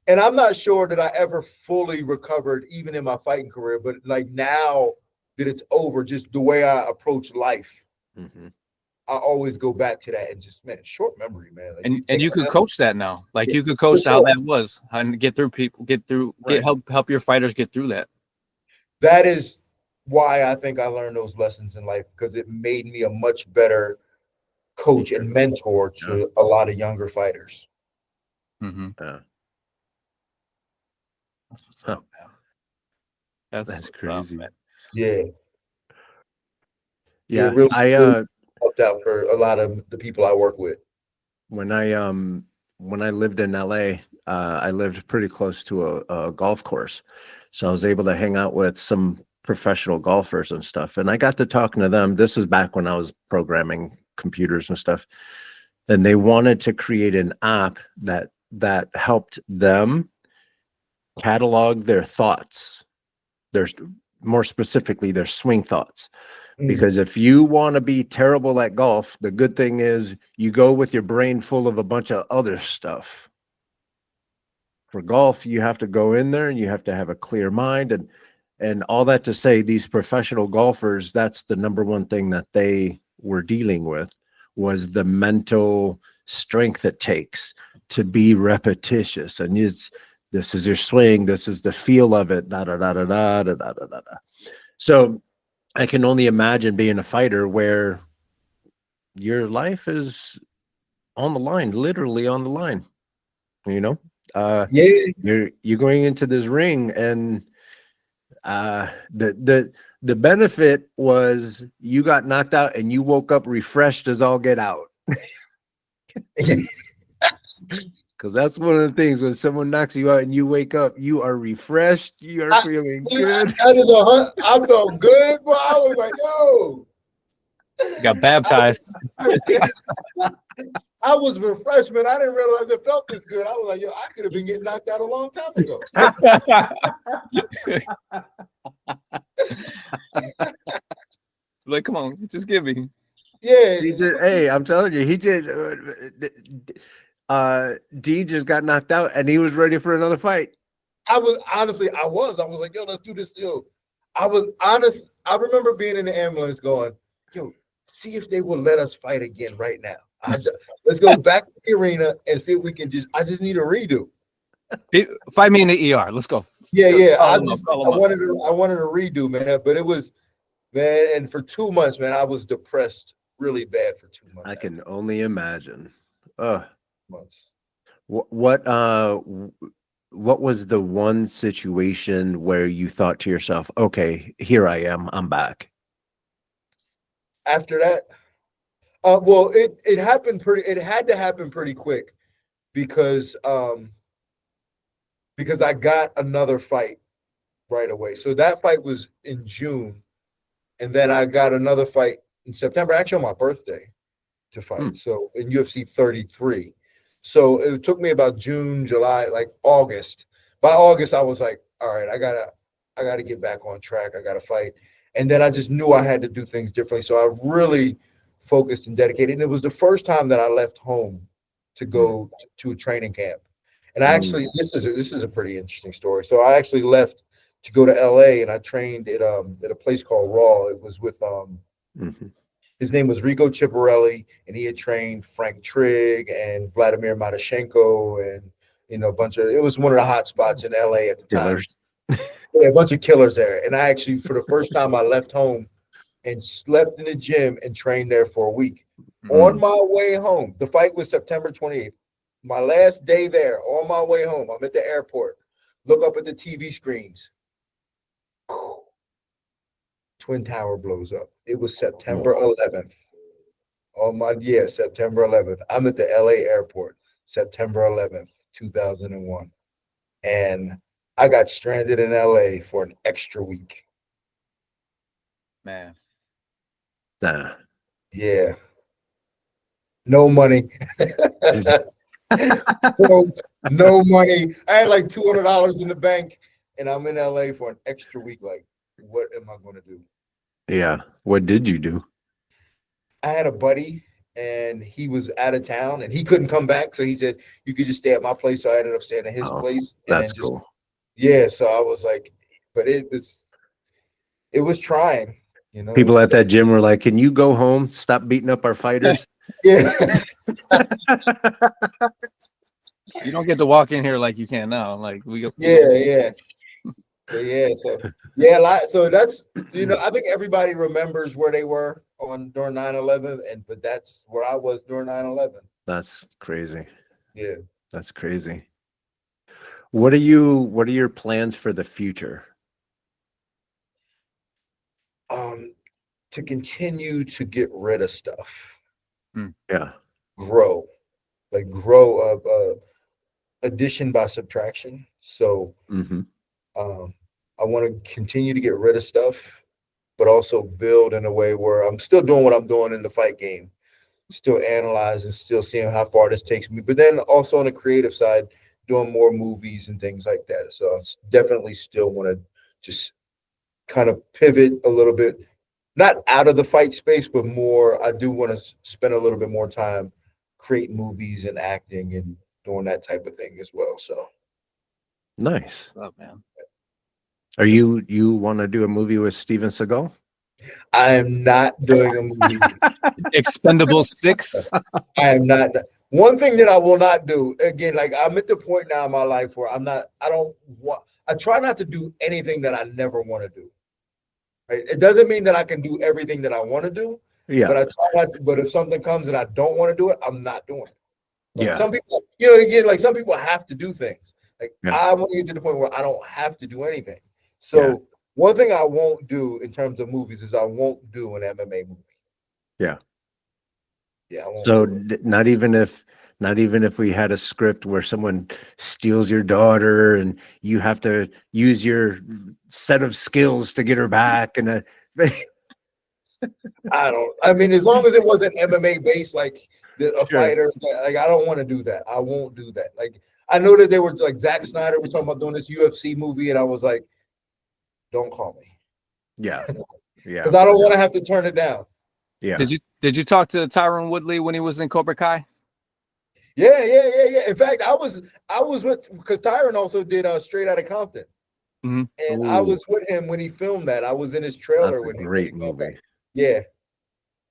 and I'm not sure that I ever fully recovered, even in my fighting career, but like now that it's over, just the way I approach life, I always go back to that and just, man, short memory, man. Like and you could coach that now. Like you could coach how that was and help your fighters get through that. That is why I think I learned those lessons in life, because it made me a much better coach and mentor to a lot of younger fighters. That's what's up, man. That's crazy. Up, man. Yeah. Really, I helped out for a lot of the people I work with. When I lived in LA, I lived pretty close to a golf course. So I was able to hang out with some professional golfers and stuff. And I got to talking to them. This is back when I was programming computers and stuff. And they wanted to create an app that helped them catalog their thoughts. There's more specifically their swing thoughts. Because if you want to be terrible at golf, the good thing is you go with your brain full of a bunch of other stuff. For golf, you have to go in there and you have to have a clear mind, and all that to say, these professional golfers, that's the number one thing that they were dealing with, was the mental strength it takes to be repetitious. And this is your swing, this is the feel of it, da da da da da da da da da. So I can only imagine being a fighter where your life is on the line, literally on the line. You know, you're going into this ring, and the benefit was you got knocked out and you woke up refreshed as all get out. Because that's one of the things, when someone knocks you out and you wake up, you are refreshed. You are feeling good. I felt good, but I was like, yo. Got baptized. I was refreshed, man. I didn't realize it felt this good. I was like, yo, I could have been getting knocked out a long time ago. Like, come on, just give me. Yeah. He did, hey, I'm telling you, he did. D just got knocked out and he was ready for another fight. I was like, yo, let's do this. Yo, I was honest. I remember being in the ambulance going, yo, see if they will let us fight again right now. Let's go back to the arena and see if we can I just need a redo. Fight me in the ER. Let's go. Yeah. I wanted a redo, man. But it was, man, and for 2 months, man, I was depressed really bad for 2 months. I can only imagine. Months. What was the one situation where you thought to yourself, okay, here I am, I'm back? After that, well, it happened it had to happen pretty quick because I got another fight right away. So that fight was in June, and then I got another fight in September, actually on my birthday, to fight. So in UFC 33. So it took me about June, July, like August. By August, I was like, all right, I gotta get back on track. I gotta fight. And then I just knew I had to do things differently. So I really focused and dedicated. And it was the first time that I left home to go to a training camp. And I actually, this is a pretty interesting story. So I actually left to go to LA, and I trained at a place called Raw. It was with his name was Rico Chiparelli, and he had trained Frank Trigg and Vladimir Matyshenko, and a bunch of, it was one of the hot spots in LA at the time. Yeah, a bunch of killers there. And I actually, for the first time, I left home and slept in the gym and trained there for a week. On my way home, the fight was September 28th. My last day there, on my way home, I'm at the airport. Look up at the TV screens. Twin Tower blows up. It was September 11th. September 11th. I'm at the LA airport, September 11th, 2001. And I got stranded in LA for an extra week. Man. Yeah. No money. no money. I had like $200 in the bank, and I'm in LA for an extra week. Like, what am I going to do? Yeah. What did you do? I had a buddy, and he was out of town, and he couldn't come back. So he said, you could just stay at my place. So I ended up staying at his place. And that's cool. Yeah. So I was like, but it was trying. People at that gym were like, can you go home? Stop beating up our fighters. Yeah. You don't get to walk in here like you can now. Like we go. Yeah. So that's, I think everybody remembers where they were during 9/11, but that's where I was during 9/11. That's crazy. Yeah. That's crazy. What are your plans for the future? To continue to get rid of stuff. Yeah. Grow addition by subtraction. So I want to continue to get rid of stuff, but also build in a way where I'm still doing what I'm doing in the fight game, still analyzing, still seeing how far this takes me, but then also on the creative side, doing more movies and things like that. So I definitely still want to just kind of pivot a little bit, not out of the fight space, but more, I do want to spend a little bit more time creating movies and acting and doing that type of thing as well. So nice. Oh, man. Are you want to do a movie with Steven Seagal? I am not doing a movie. Expendable 6. I am not. One thing that I will not do, again, like I'm at the point now in my life where I try not to do anything that I never want to do. Right? It doesn't mean that I can do everything that I want to do. Yeah. But I try not to, but if something comes and I don't want to do it, I'm not doing it. Like some people, again, like some people have to do things. Like I want to get to the point where I don't have to do anything. So one thing I won't do in terms of movies is I won't do an MMA movie. Yeah. Yeah. I won't so not even if we had a script where someone steals your daughter and you have to use your set of skills to get her back and I mean, as long as it wasn't MMA based, like a fighter, like I don't want to do that. I won't do that. Like I know that they were like Zack Snyder was talking about doing this UFC movie, and I was like, don't call me. Yeah. Because I don't want to have to turn it down. Yeah. Did you talk to Tyron Woodley when he was in Cobra Kai? Yeah. In fact, I was with, because Tyron also did Straight Outta Compton. And I was with him when he filmed that. I was in his trailer when great movie. Yeah.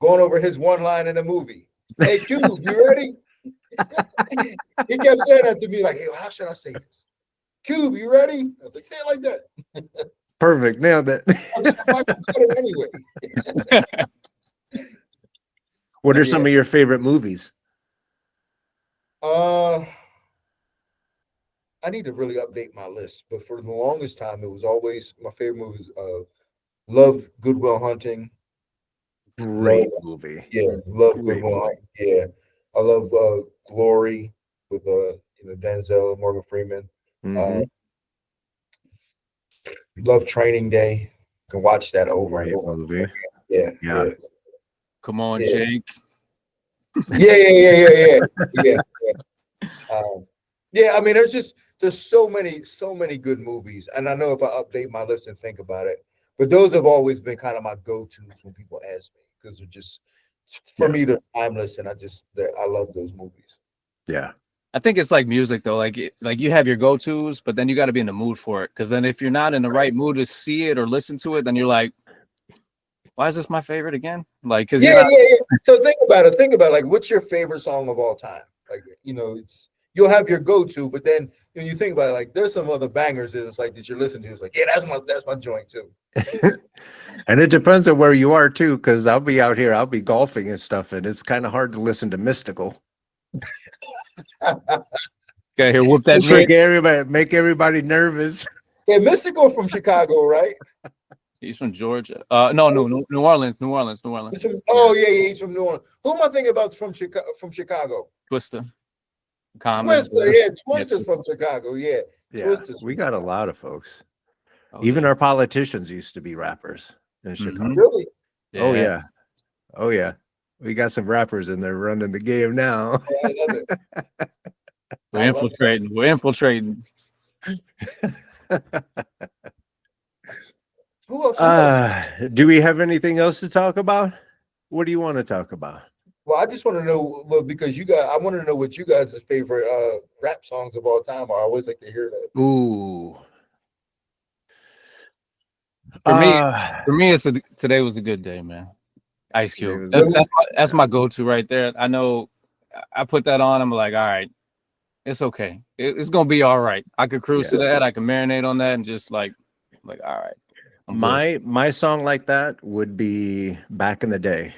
Going over his one line in the movie. Hey, Cube, you ready? He kept saying that to me, like, hey, how should I say this? Cube, you ready? I was like, say it like that. Perfect. Nailed it. Anyway. What are some of your favorite movies? I need to really update my list, but for the longest time, it was always my favorite movies. Love Good Will Hunting. Great movie. Yeah, love Good Will Hunting. Yeah, I love Glory with Denzel and Morgan Freeman. Love Training Day. Can watch that over and Great over. movie. Yeah, Yeah. yeah, Come on, yeah. Jake. Yeah. Yeah, I mean, there's so many good movies, and I know if I update my list and think about it, but those have always been kind of my go-tos when people ask me because they're just for Yeah. me they're timeless, and I love those movies. Yeah. I think it's like music though. Like you have your go-tos, but then you got to be in the mood for it. Because then if you're not in the right mood to see it or listen to it, then you're like, why is this my favorite again? Like, because you're not. Yeah. So think about it. Think about like what's your favorite song of all time? Like it's you'll have your go-to, but then when you think about it, like there's some other bangers that it's like that you're listening to. It's like yeah, that's my joint too. And it depends on where you are too, because I'll be out here, I'll be golfing and stuff, and it's kind of hard to listen to Mystical. Okay, here, whoop that trick. Make everybody nervous. Yeah, Mystical from Chicago, right? He's from Georgia. No, New Orleans. Oh yeah, he's from New Orleans. Who am I thinking about from Chicago? Twister. Twister, yeah, Twister's from Chicago, yeah. Yeah, Twister's we got a lot of folks. Oh, Even yeah. our politicians used to be rappers in Chicago. Really? Yeah. Oh yeah. Oh yeah. We got some rappers in there running the game now. Yeah, I love it. We're infiltrating. Who else? Do we have anything else to talk about? What do you want to talk about? Well, I just want to know, well, because I want to know what you guys' favorite rap songs of all time are. I always like to hear that. Ooh. For me, today was a good day, man. Ice Cube. That's my go-to right there. I know I put that on. I'm like, all right, it's okay. It's gonna be all right. I could cruise to that. I can marinate on that and just like all right. My song like that would be Back in the Day.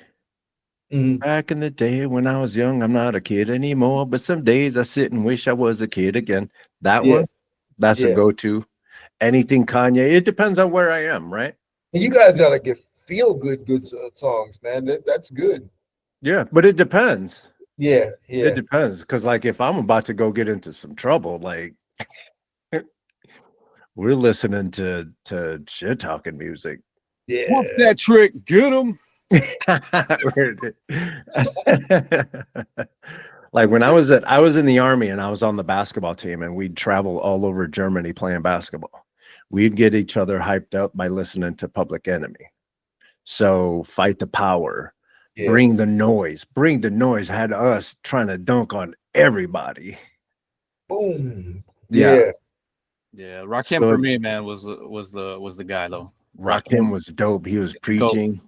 Mm-hmm. Back in the day when I was young, I'm not a kid anymore, but some days I sit and wish I was a kid again. That one, that's a go-to. Anything Kanye, it depends on where I am, right? And you guys gotta get feel good songs, man. That's good. Yeah, but it depends. Yeah. It depends, because like if I'm about to go get into some trouble, like we're listening to shit talking music. Yeah. Whoop that trick, get him. Like when I was in the Army and I was on the basketball team and we'd travel all over Germany playing basketball. We'd get each other hyped up by listening to Public Enemy. So Fight the Power, Bring the Noise had us trying to dunk on everybody. Boom. Yeah. Rakim for me, man, was the guy though. Rakim was dope. He was preaching,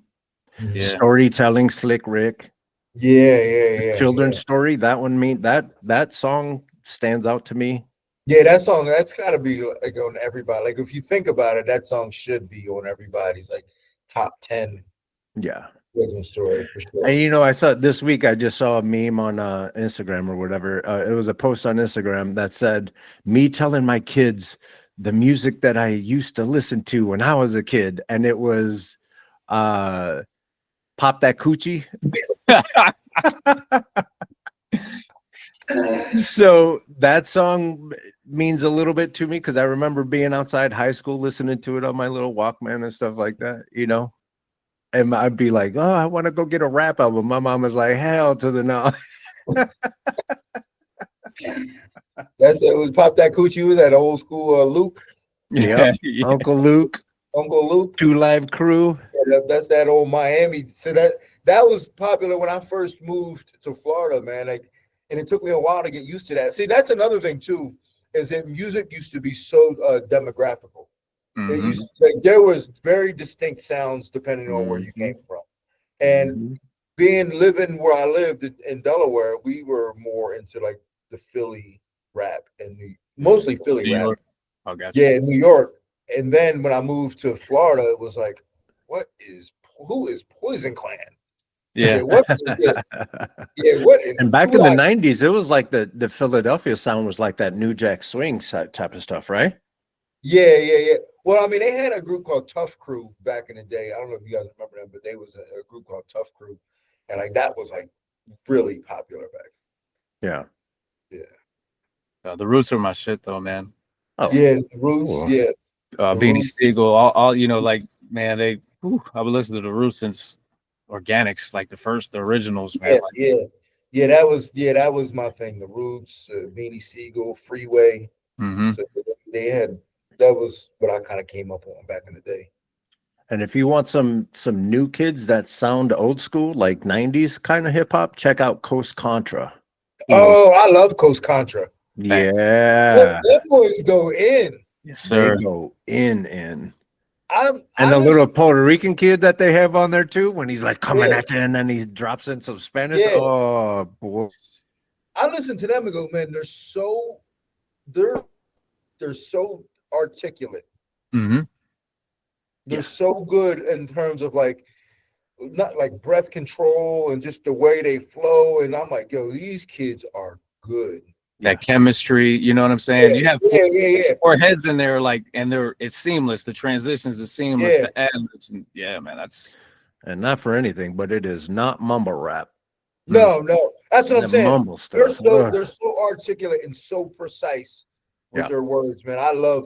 storytelling, Slick Rick. Yeah. Children's story. That one that song stands out to me. Yeah, that song, that's gotta be like on everybody. Like if you think about it, that song should be on everybody's like top 10. Yeah. Children's story for sure. And I saw this week, I just saw a meme on Instagram or whatever. It was a post on Instagram that said, me telling my kids the music that I used to listen to when I was a kid. And it was Pop That Coochie. So that song means a little bit to me because I remember being outside high school listening to it on my little Walkman and stuff like that, and I'd be like, oh, I want to go get a rap album. My mom was like, hell to the no. That's it. Was Pop That Coochie with that old school Luke. Yeah. Uncle Luke. 2 Live Crew. Yeah, that's that old Miami. So that was popular when I first moved to Florida, man. And it took me a while to get used to that. See, that's another thing too, is that music used to be so demographical. There was very distinct sounds depending on where you came from. And living where I lived in Delaware, we were more into like the Philly rap and mostly Philly rap. Oh, gotcha. Yeah, in New York. And then when I moved to Florida, it was like, who is Poison Clan? Yeah. What is and back in the 90s, it was like the Philadelphia sound was like that New Jack Swing type of stuff, right? Yeah. Well, I mean, they had a group called Tough Crew back in the day. I don't know if you guys remember them, but they was a group called Tough Crew. And like that was like really popular back. Yeah. The Roots are my shit though, man. Oh. Yeah, the Roots, yeah. Beanie Siegel, all you know, like man, I would listen to the Roots since Organics, like the originals, man. Yeah, that was my thing. The Roots, Beanie Siegel, Freeway. Mm-hmm. So they had that was what I kind of came up on back in the day. And if you want some new kids that sound old school, like 90s kind of hip hop, check out Coast Contra. Oh, I love Coast Contra. Yeah. Them boys go in. Yes, sir. They go in. And I the little listen Puerto Rican kid that they have on there too, when he's like coming Yeah. at you and then he drops in some Spanish. Yeah. Oh boy. I listen to them and go, man, they're so articulate. Mm-hmm. They're so good in terms of like not like breath control and just the way they flow. And I'm like, yo, these kids are good. That chemistry, you know what I'm saying? You have four heads in there, like, and it's seamless. The transitions are seamless. The ad-libs, man, and not for anything, but it is not mumble rap. No, that's what I'm saying. Mumble stuff. They're so articulate and so precise with their words, man. I love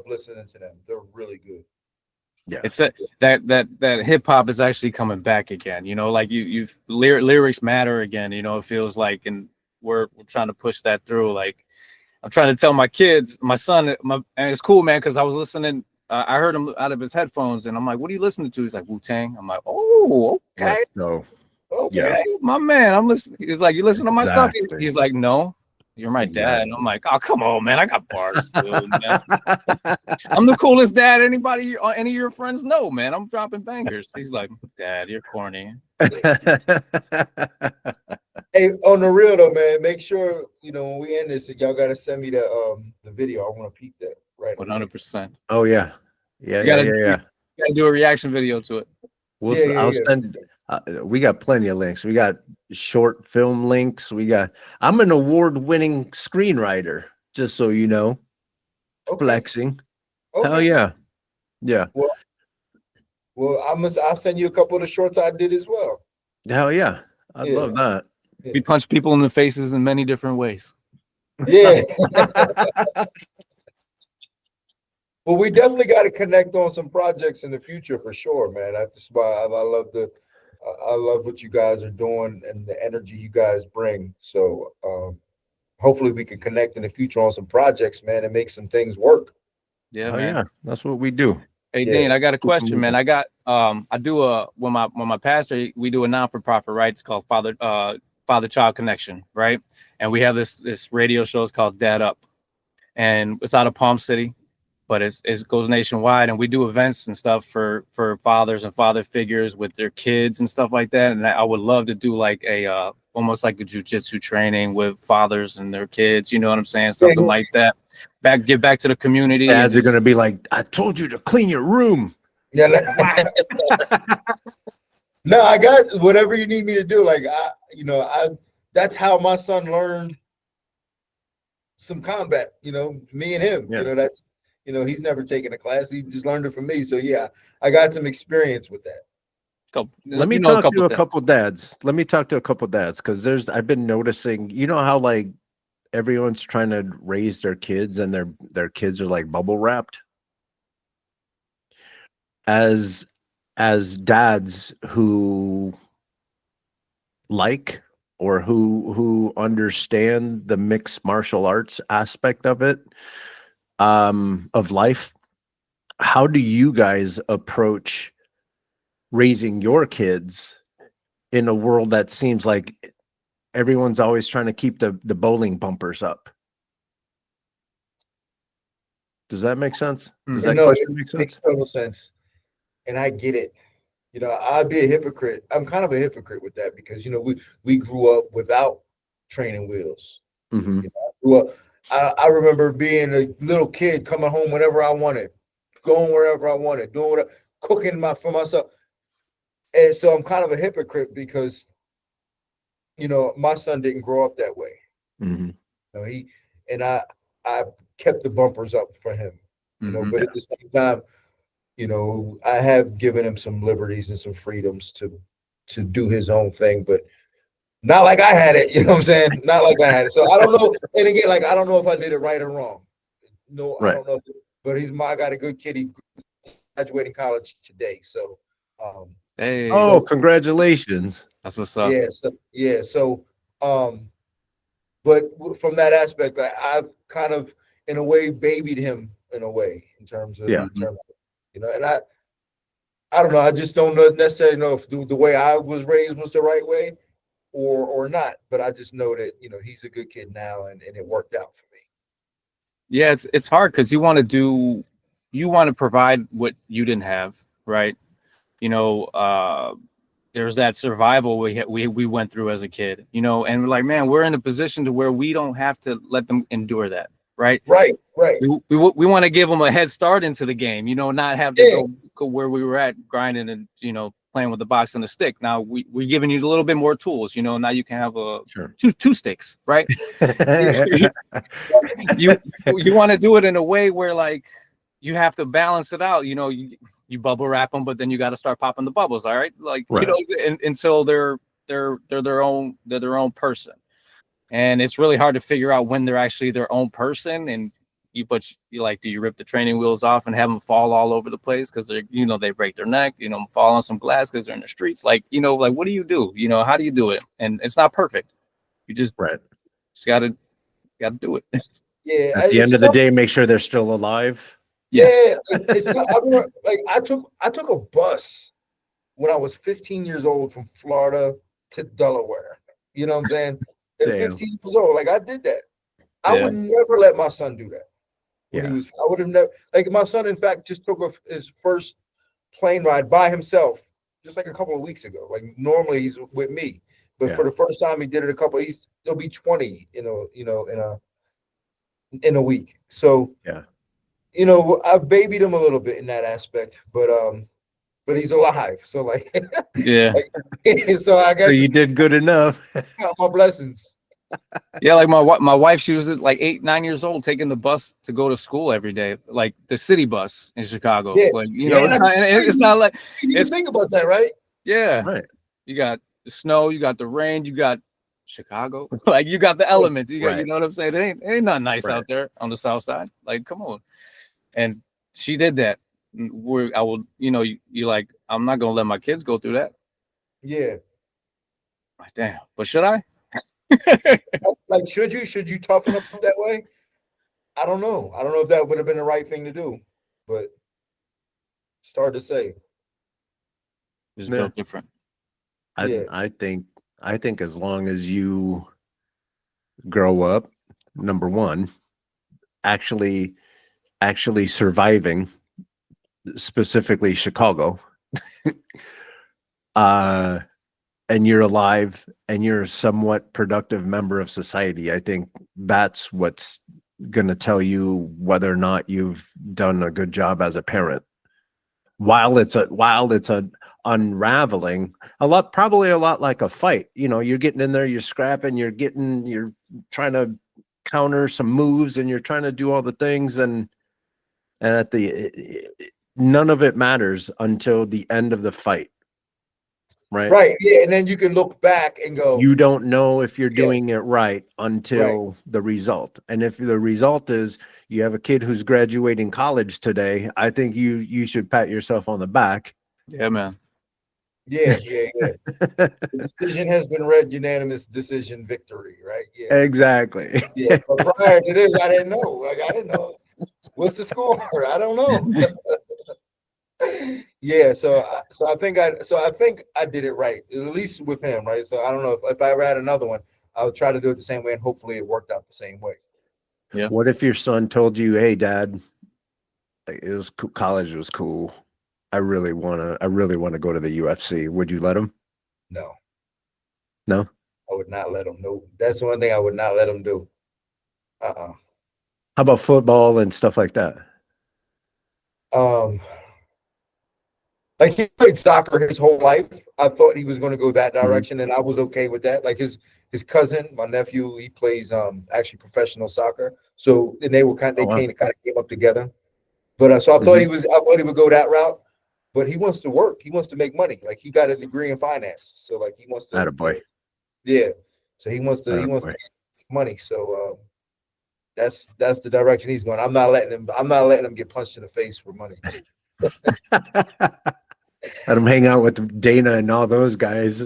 listening to them. They're really good. Yeah, it's that hip hop is actually coming back again. You know, like you've lyrics matter again. You know, it feels like, and we're trying to push that through. Like I'm trying to tell my kids, my son, and it's cool, man, because I was listening. I heard him out of his headphones, and I'm like, "What are you listening to?" He's like, "Wu-Tang." I'm like, "Oh, okay." So, okay, my man, I'm listening. He's like, "You listen to my stuff?" He's like, "No, you're my dad." And I'm like, "Oh, come on, man, I got bars too, man. I'm the coolest dad any of your friends know, man. I'm dropping bangers." He's like, "Dad, you're corny." Hey, on the real though, man, make sure when we end this, y'all gotta send me the video. I want to peep that. Right, 100%. Oh yeah. You gotta do a reaction video to it. I'll send. We got plenty of links. We got short film links. I'm an award-winning screenwriter, just so you know. Okay. Flexing. Okay. Hell yeah. Yeah. Well, I'll send you a couple of the shorts I did as well. Hell yeah. I'd love that. We punch people in the faces in many different ways. Yeah. Well, we definitely got to connect on some projects in the future for sure, man. That's why I love what you guys are doing and the energy you guys bring. So hopefully we can connect in the future on some projects, man, and make some things work. Yeah, man. Yeah, that's what we do. Hey, Dean, I got a question, man. I got I do when my pastor, we do a non-for-profit, right? It's called Father-Child Connection, right? And we have this radio show. It's called Dad Up, and it's out of Palm City, but it goes nationwide, and we do events and stuff for fathers and father figures with their kids and stuff like that. And I would love to do like a almost like a jiu-jitsu training with fathers and their kids. You know what I'm saying? Something like that. Give back to the community. Dads are gonna be like, "I told you to clean your room." Yeah. No, I got whatever you need me to do. Like that's how my son learned some combat. Me and him. Yeah. That's he's never taken a class. He just learned it from me. So yeah, I got some experience with that. Let me talk to a couple dads. Let me talk to a couple dads because I've been noticing. You know how like everyone's trying to raise their kids and their kids are like bubble wrapped. As dads who like or who understand the mixed martial arts aspect of it, of life, how do you guys approach raising your kids in a world that seems like everyone's always trying to keep the bowling bumpers up? Does that make sense? Does that question make sense? Makes total sense. And I get it. I'd be a hypocrite. I'm kind of a hypocrite with that because we grew up without training wheels. Mm-hmm. I remember being a little kid, coming home whenever I wanted, going wherever I wanted, doing whatever, cooking for myself. And so I'm kind of a hypocrite because my son didn't grow up that way. Mm-hmm. I kept the bumpers up for him. But at the same time, I have given him some liberties and some freedoms to do his own thing, but not like I had it. You know what I'm saying? Not like I had it. So I don't know. And again, like I don't know if I did it right or wrong. No, right. I don't know. but I got a good kid. He graduating college today. So, Hey, Oh, so congratulations. that's what's up. yeah, so um, but from that aspect, I've kind of in a way babied him in a way Yeah. in terms of, and I don't know. I just don't necessarily know if the way I was raised was the right way or not. But I just know that he's a good kid now, and it worked out for me. Yeah, it's hard because you want to provide what you didn't have, right? You know, there's that survival we went through as a kid, and we're like, man, we're in a position to where we don't have to let them endure that, right? Right, right. We want to give them a head start into the game, not have to Yeah, go where we were at, grinding and playing with the box and the stick. Now we're giving you a little bit more tools, now you can have Sure. two sticks, right? yeah, You want to do it in a way where like you have to balance it out. You bubble wrap them, but then you got to start popping the bubbles. All right, like Right. until they're their own person, and it's really hard to figure out when they're actually their own person. And you like, do you rip the training wheels off and have them fall all over the place because they're they break their neck, fall on some glass because they're in the streets, like like what do you do? How do you do it? And it's not perfect. You just Right. gotta do it. yeah. At the end It's of the tough. day, make sure they're still alive. Yes. Yeah, it's not. I remember, like I took a bus when I was 15 years old from Florida to Delaware. You know what I'm saying? At Damn. 15 years old, like I did that. I Yeah. would never let my son do that. When Yeah. he was, I would have never. Like my son, in fact, just took his first plane ride by himself, just like a couple of weeks ago. Like normally he's with me, but Yeah. for the first time he did it he'll be 20, in a week. So Yeah. I've babied him a little bit in that aspect, but he's alive. So like, Yeah. so I So guess you did good enough. count my blessings. Yeah, like my wife, she was like 8, 9 years old, taking the bus to go to school every day, like the city bus in Chicago. Yeah, Like yeah, it's that's not crazy. like You didn't it's think about that, right? yeah. Right. You got the snow, you got the rain, you got Chicago, like you got the Yeah, elements. You got Right. what I'm saying. It ain't nothing nice Right. out there on the south side. Like, come on. And she did that. I will, you like, I'm not gonna let my kids go through that. yeah. Like, damn, but should I? Like, should you toughen up that way? I don't know. I don't know if that would have been the right thing to do, but it's hard to say. Just Yeah. built different. Yeah, I think as long as you grow up, number one, actually surviving, specifically Chicago, and you're alive and you're a somewhat productive member of society, I think that's what's going to tell you whether or not you've done a good job as a parent. While it's a unraveling, probably a lot like a fight. You're getting in there, you're scrapping, you're trying to counter some moves, and you're trying to do all the things, and at none of it matters until the end of the fight. right. Yeah, and then you can look back and go, You don't know if you're yeah, doing it right until the result. And if the result is you have a kid who's graduating college today, I think you should pat yourself on the back. Yeah, man. yeah. The decision has been read, unanimous decision victory, right? Yeah, Exactly. yeah. But prior to this, I didn't know. Like I didn't know what's the score. I don't know. Yeah, so I think I did it right, at least with him, right? So I don't know if I ever had another one, I would try to do it the same way, and hopefully it worked out the same way. Yeah. What if your son told you, "Hey, Dad, it was cool. College was cool. I really wanna go to the UFC." Would you let him? No, No? I would not let him. No, that's the one thing I would not let him do. Uh-uh. How about football and stuff like that? Um, like he played soccer his whole life. I thought he was going to go that direction, and I was okay with that. Like his cousin, my nephew, he plays actually professional soccer. So and they were Oh, wow. kind of came up together. But so I thought he would go that route. But he wants to work. He wants to make money. Like he got a degree in finance. So like he wants to, Attaboy. yeah. So he wants to Attaboy. make money. So that's the direction he's going. I'm not letting him get punched in the face for money. Let him hang out with Dana and all those guys.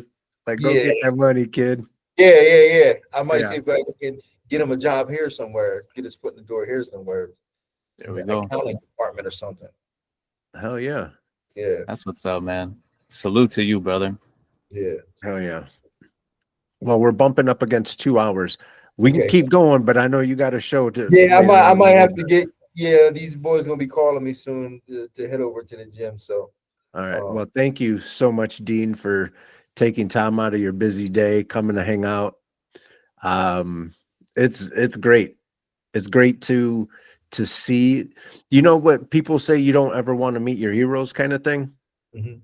Like, go get that money, kid. Yeah. I might see if I can get him a job here somewhere, get his foot in the door here somewhere. There we go. Accounting department or something. Hell yeah. Yeah. That's what's up, man. Salute to you, brother. Yeah. Hell yeah. Well, we're bumping up against 2 hours. We can keep going, but I know you got a show to. Yeah, I might have to get. Yeah, these boys gonna be calling me soon to head over to the gym. So. All right. Well, thank you so much, Dean, for taking time out of your busy day, coming to hang out. It's great. It's great to see. You know what people say, you don't ever want to meet your heroes kind of thing. Mm-hmm.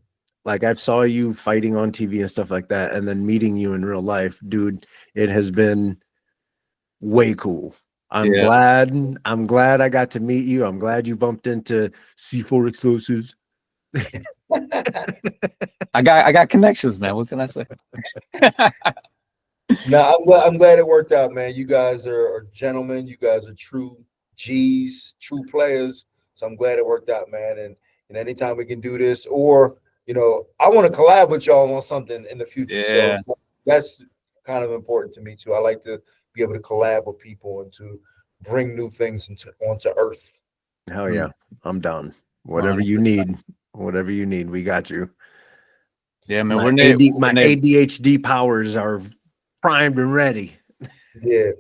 Like I've saw you fighting on TV and stuff like that, and then meeting you in real life, dude. It has been way cool. I'm glad I got to meet you. I'm glad you bumped into C4 Explosives. I got connections, man. What can I say? No, I'm glad it worked out, man. You guys are gentlemen. You guys are true G's, true players. So I'm glad it worked out, man. And anytime we can do this, or I want to collab with y'all on something in the future. Yeah. So that's kind of important to me too. I like to be able to collab with people and to bring new things onto Earth. Hell yeah, I'm down. Whatever you need, we got you. Yeah, man. My ADHD powers are primed and ready. Yeah.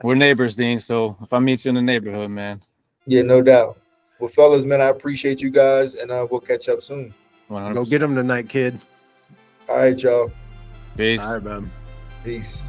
We're neighbors, Dean. So if I meet you in the neighborhood, man. Yeah, no doubt. Well, fellas, man, I appreciate you guys, and we'll catch up soon. 100%. Go get them tonight, kid. All right, y'all. Peace. All right, man. Peace.